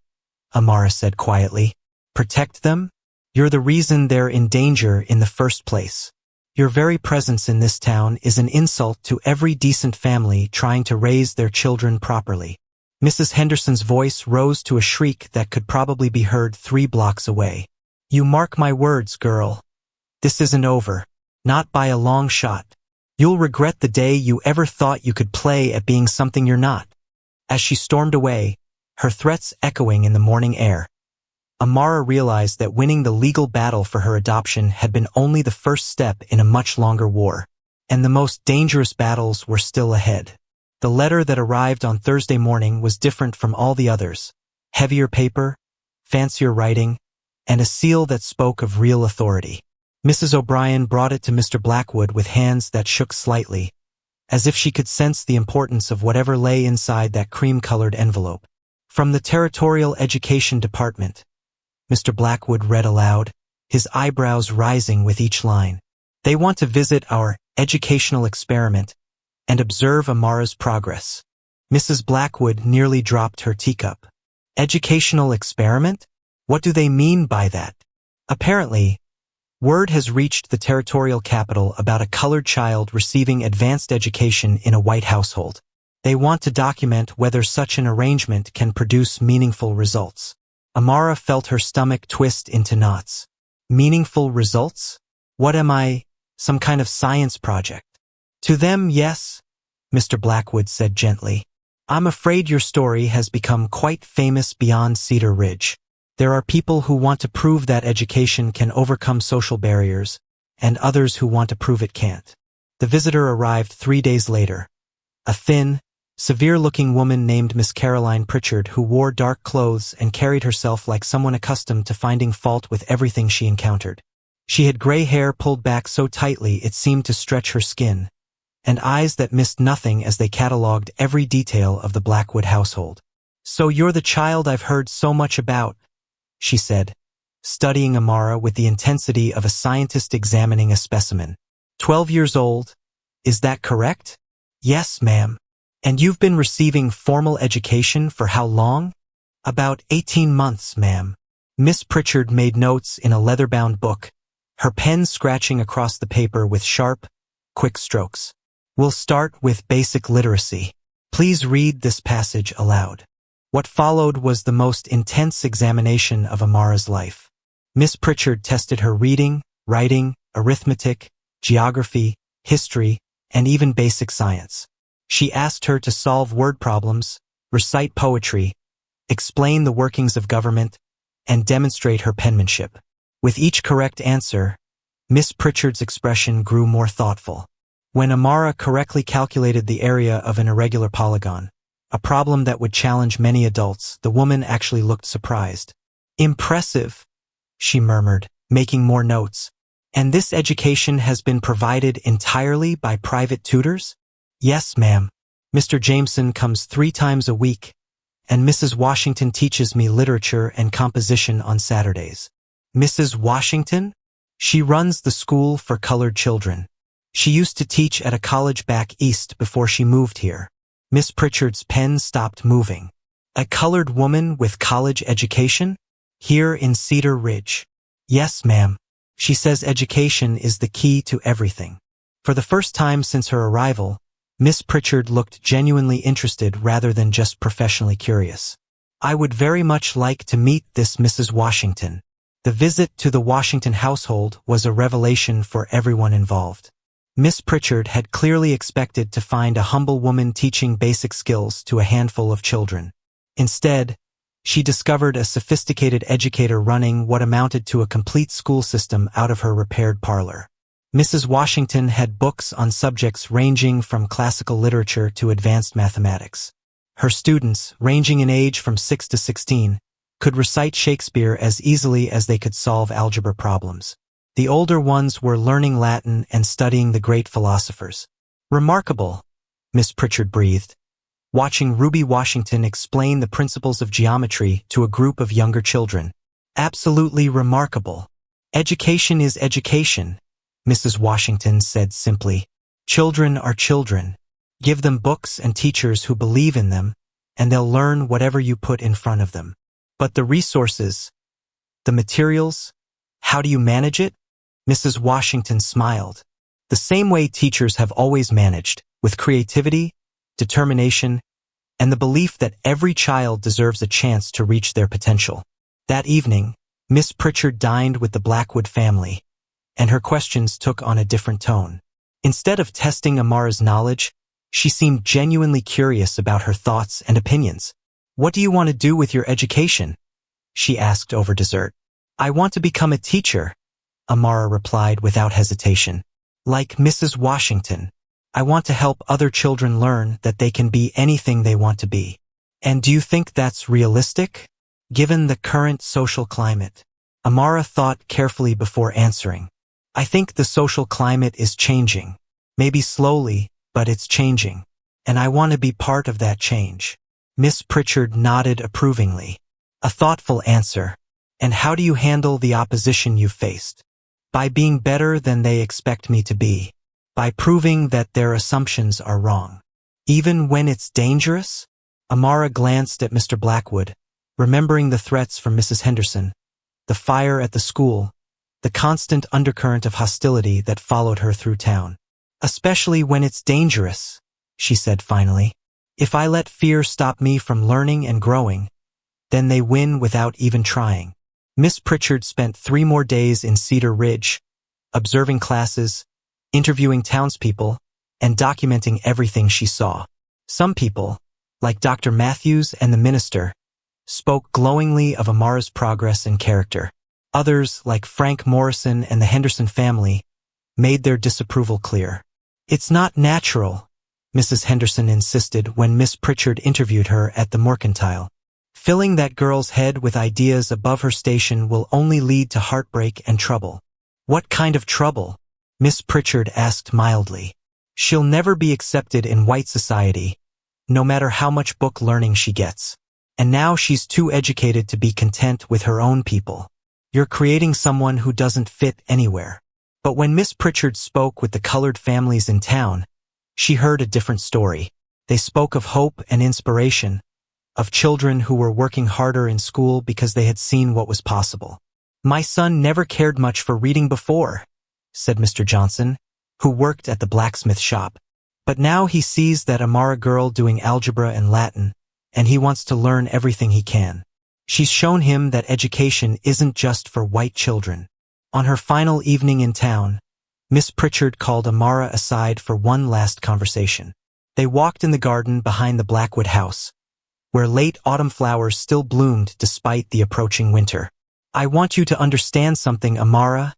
Amara said quietly. Protect them? You're the reason they're in danger in the first place. Your very presence in this town is an insult to every decent family trying to raise their children properly." Mrs. Henderson's voice rose to a shriek that could probably be heard 3 blocks away. "You mark my words, girl. This isn't over. Not by a long shot. You'll regret the day you ever thought you could play at being something you're not." As she stormed away, her threats echoing in the morning air, Amara realized that winning the legal battle for her adoption had been only the first step in a much longer war, and the most dangerous battles were still ahead. The letter that arrived on Thursday morning was different from all the others: heavier paper, fancier writing, and a seal that spoke of real authority. Mrs. O'Brien brought it to Mr. Blackwood with hands that shook slightly, as if she could sense the importance of whatever lay inside that cream-colored envelope. "From the Territorial Education Department," Mr. Blackwood read aloud, his eyebrows rising with each line. "They want to visit our educational experiment and observe Amara's progress." Mrs. Blackwood nearly dropped her teacup. Educational experiment? What do they mean by that? Apparently, word has reached the territorial capital about a colored child receiving advanced education in a white household. They want to document whether such an arrangement can produce meaningful results. Amara felt her stomach twist into knots. Meaningful results? What am I, some kind of science project? "To them, yes," Mr. Blackwood said gently. "I'm afraid your story has become quite famous beyond Cedar Ridge. There are people who want to prove that education can overcome social barriers, and others who want to prove it can't." The visitor arrived 3 days later. A thin, severe-looking woman named Miss Caroline Pritchard, who wore dark clothes and carried herself like someone accustomed to finding fault with everything she encountered. She had gray hair pulled back so tightly it seemed to stretch her skin, and eyes that missed nothing as they catalogued every detail of the Blackwood household. "So you're the child I've heard so much about," she said, studying Amara with the intensity of a scientist examining a specimen. 12 years old, is that correct?" "Yes, ma'am." "And you've been receiving formal education for how long?" "About 18 months, ma'am." Miss Pritchard made notes in a leather-bound book, her pen scratching across the paper with sharp, quick strokes. "We'll start with basic literacy. Please read this passage aloud." What followed was the most intense examination of Amara's life. Miss Pritchard tested her reading, writing, arithmetic, geography, history, and even basic science. She asked her to solve word problems, recite poetry, explain the workings of government, and demonstrate her penmanship. With each correct answer, Miss Pritchard's expression grew more thoughtful. When Amara correctly calculated the area of an irregular polygon, a problem that would challenge many adults, the woman actually looked surprised. "Impressive," she murmured, making more notes. "And this education has been provided entirely by private tutors?" "Yes, ma'am. Mr. Jameson comes 3 times a week, and Mrs. Washington teaches me literature and composition on Saturdays." "Mrs. Washington?" "She runs the school for colored children. She used to teach at a college back east before she moved here." Miss Pritchard's pen stopped moving. "A colored woman with college education? Here in Cedar Ridge?" "Yes, ma'am. She says education is the key to everything." For the first time since her arrival, Miss Pritchard looked genuinely interested rather than just professionally curious. "I would very much like to meet this Mrs. Washington." The visit to the Washington household was a revelation for everyone involved. Miss Pritchard had clearly expected to find a humble woman teaching basic skills to a handful of children. Instead, she discovered a sophisticated educator running what amounted to a complete school system out of her repaired parlor. Mrs. Washington had books on subjects ranging from classical literature to advanced mathematics. Her students, ranging in age from 6 to 16, could recite Shakespeare as easily as they could solve algebra problems. The older ones were learning Latin and studying the great philosophers. "Remarkable," Miss Pritchard breathed, watching Ruby Washington explain the principles of geometry to a group of younger children. "Absolutely remarkable. Education is education," Mrs. Washington said simply. "Children are children. Give them books and teachers who believe in them, and they'll learn whatever you put in front of them. But the resources, the materials, how do you manage it?" Mrs. Washington smiled. the same way teachers have always managed, with creativity, determination, and the belief that every child deserves a chance to reach their potential. That evening, Miss Pritchard dined with the Blackwood family, and her questions took on a different tone. Instead of testing Amara's knowledge, she seemed genuinely curious about her thoughts and opinions. "What do you want to do with your education?" she asked over dessert. "I want to become a teacher," Amara replied without hesitation. "Like Mrs. Washington. I want to help other children learn that they can be anything they want to be." "And do you think that's realistic, given the current social climate?" Amara thought carefully before answering. "I think the social climate is changing. Maybe slowly, but it's changing. And I want to be part of that change." Miss Pritchard nodded approvingly. "A thoughtful answer. And how do you handle the opposition you've faced?" "By being better than they expect me to be. By proving that their assumptions are wrong. Even when it's dangerous?" Amara glanced at Mr. Blackwood, remembering the threats from Mrs. Henderson, the fire at the school, the constant undercurrent of hostility that followed her through town. "Especially when it's dangerous," she said finally. "If I let fear stop me from learning and growing, then they win without even trying." Miss Pritchard spent 3 more days in Cedar Ridge, observing classes, interviewing townspeople, and documenting everything she saw. Some people, like Dr. Matthews and the minister, spoke glowingly of Amara's progress and character. Others, like Frank Morrison and the Henderson family, made their disapproval clear. "It's not natural," Mrs. Henderson insisted when Miss Pritchard interviewed her at the Mercantile. "Filling that girl's head with ideas above her station will only lead to heartbreak and trouble." "What kind of trouble?" Miss Pritchard asked mildly. "She'll never be accepted in white society, no matter how much book learning she gets. And now she's too educated to be content with her own people. You're creating someone who doesn't fit anywhere." But when Miss Pritchard spoke with the colored families in town, she heard a different story. They spoke of hope and inspiration, of children who were working harder in school because they had seen what was possible. "My son never cared much for reading before," said Mr. Johnson, who worked at the blacksmith shop. "But now he sees that Amara girl doing algebra and Latin, and he wants to learn everything he can. She's shown him that education isn't just for white children." On her final evening in town, Miss Pritchard called Amara aside for one last conversation. They walked in the garden behind the Blackwood house, where late autumn flowers still bloomed despite the approaching winter. "I want you to understand something, Amara,"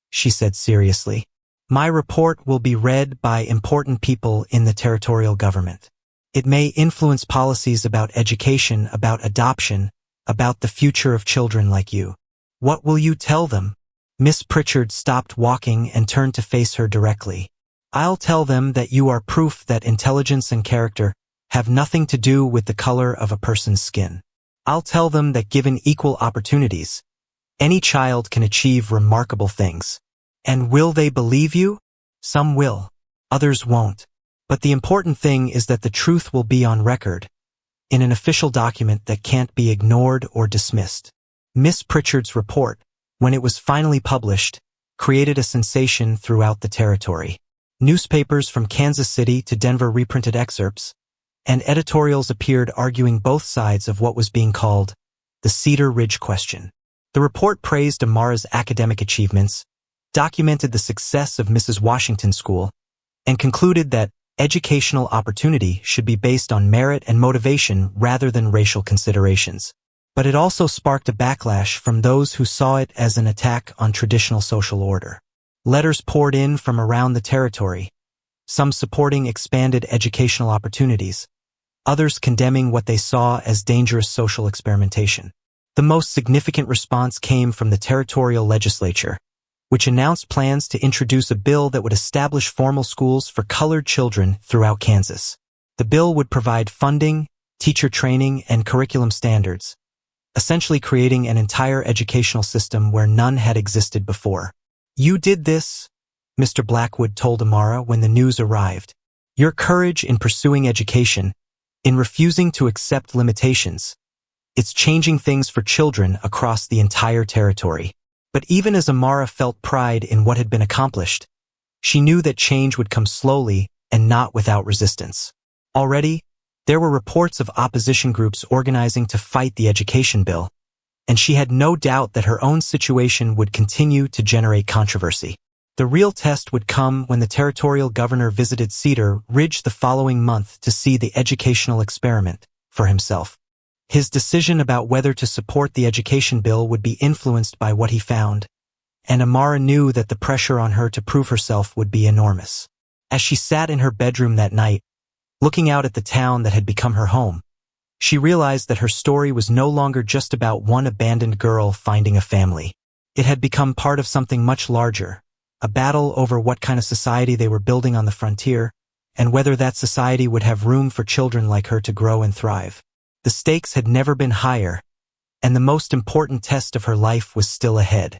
she said seriously. "My report will be read by important people in the territorial government. It may influence policies about education, about adoption, about the future of children like you. What will you tell them?" Miss Pritchard stopped walking and turned to face her directly. "I'll tell them that you are proof that intelligence and character have nothing to do with the color of a person's skin. I'll tell them that given equal opportunities, any child can achieve remarkable things. And will they believe you? Some will, others won't. But the important thing is that the truth will be on record, in an official document that can't be ignored or dismissed." Miss Pritchard's report, when it was finally published, created a sensation throughout the territory. Newspapers from Kansas City to Denver reprinted excerpts, and editorials appeared arguing both sides of what was being called the Cedar Ridge question. The report praised Amara's academic achievements, documented the success of Mrs. Washington's school, and concluded that educational opportunity should be based on merit and motivation rather than racial considerations. But it also sparked a backlash from those who saw it as an attack on traditional social order. Letters poured in from around the territory, some supporting expanded educational opportunities, others condemning what they saw as dangerous social experimentation. The most significant response came from the territorial legislature, which announced plans to introduce a bill that would establish formal schools for colored children throughout Kansas. The bill would provide funding, teacher training, and curriculum standards, essentially creating an entire educational system where none had existed before. "You did this," Mr. Blackwood told Amara when the news arrived. "Your courage in pursuing education, in refusing to accept limitations, it's changing things for children across the entire territory." But even as Amara felt pride in what had been accomplished, She knew that change would come slowly and not without resistance. Already, there were reports of opposition groups organizing to fight the education bill, and she had no doubt that her own situation would continue to generate controversy. The real test would come when the territorial governor visited Cedar Ridge the following month to see the educational experiment for himself. His decision about whether to support the education bill would be influenced by what he found, and Amara knew that the pressure on her to prove herself would be enormous. As she sat in her bedroom that night, looking out at the town that had become her home, she realized that her story was no longer just about one abandoned girl finding a family. It had become part of something much larger, a battle over what kind of society they were building on the frontier, and whether that society would have room for children like her to grow and thrive. The stakes had never been higher, and the most important test of her life was still ahead.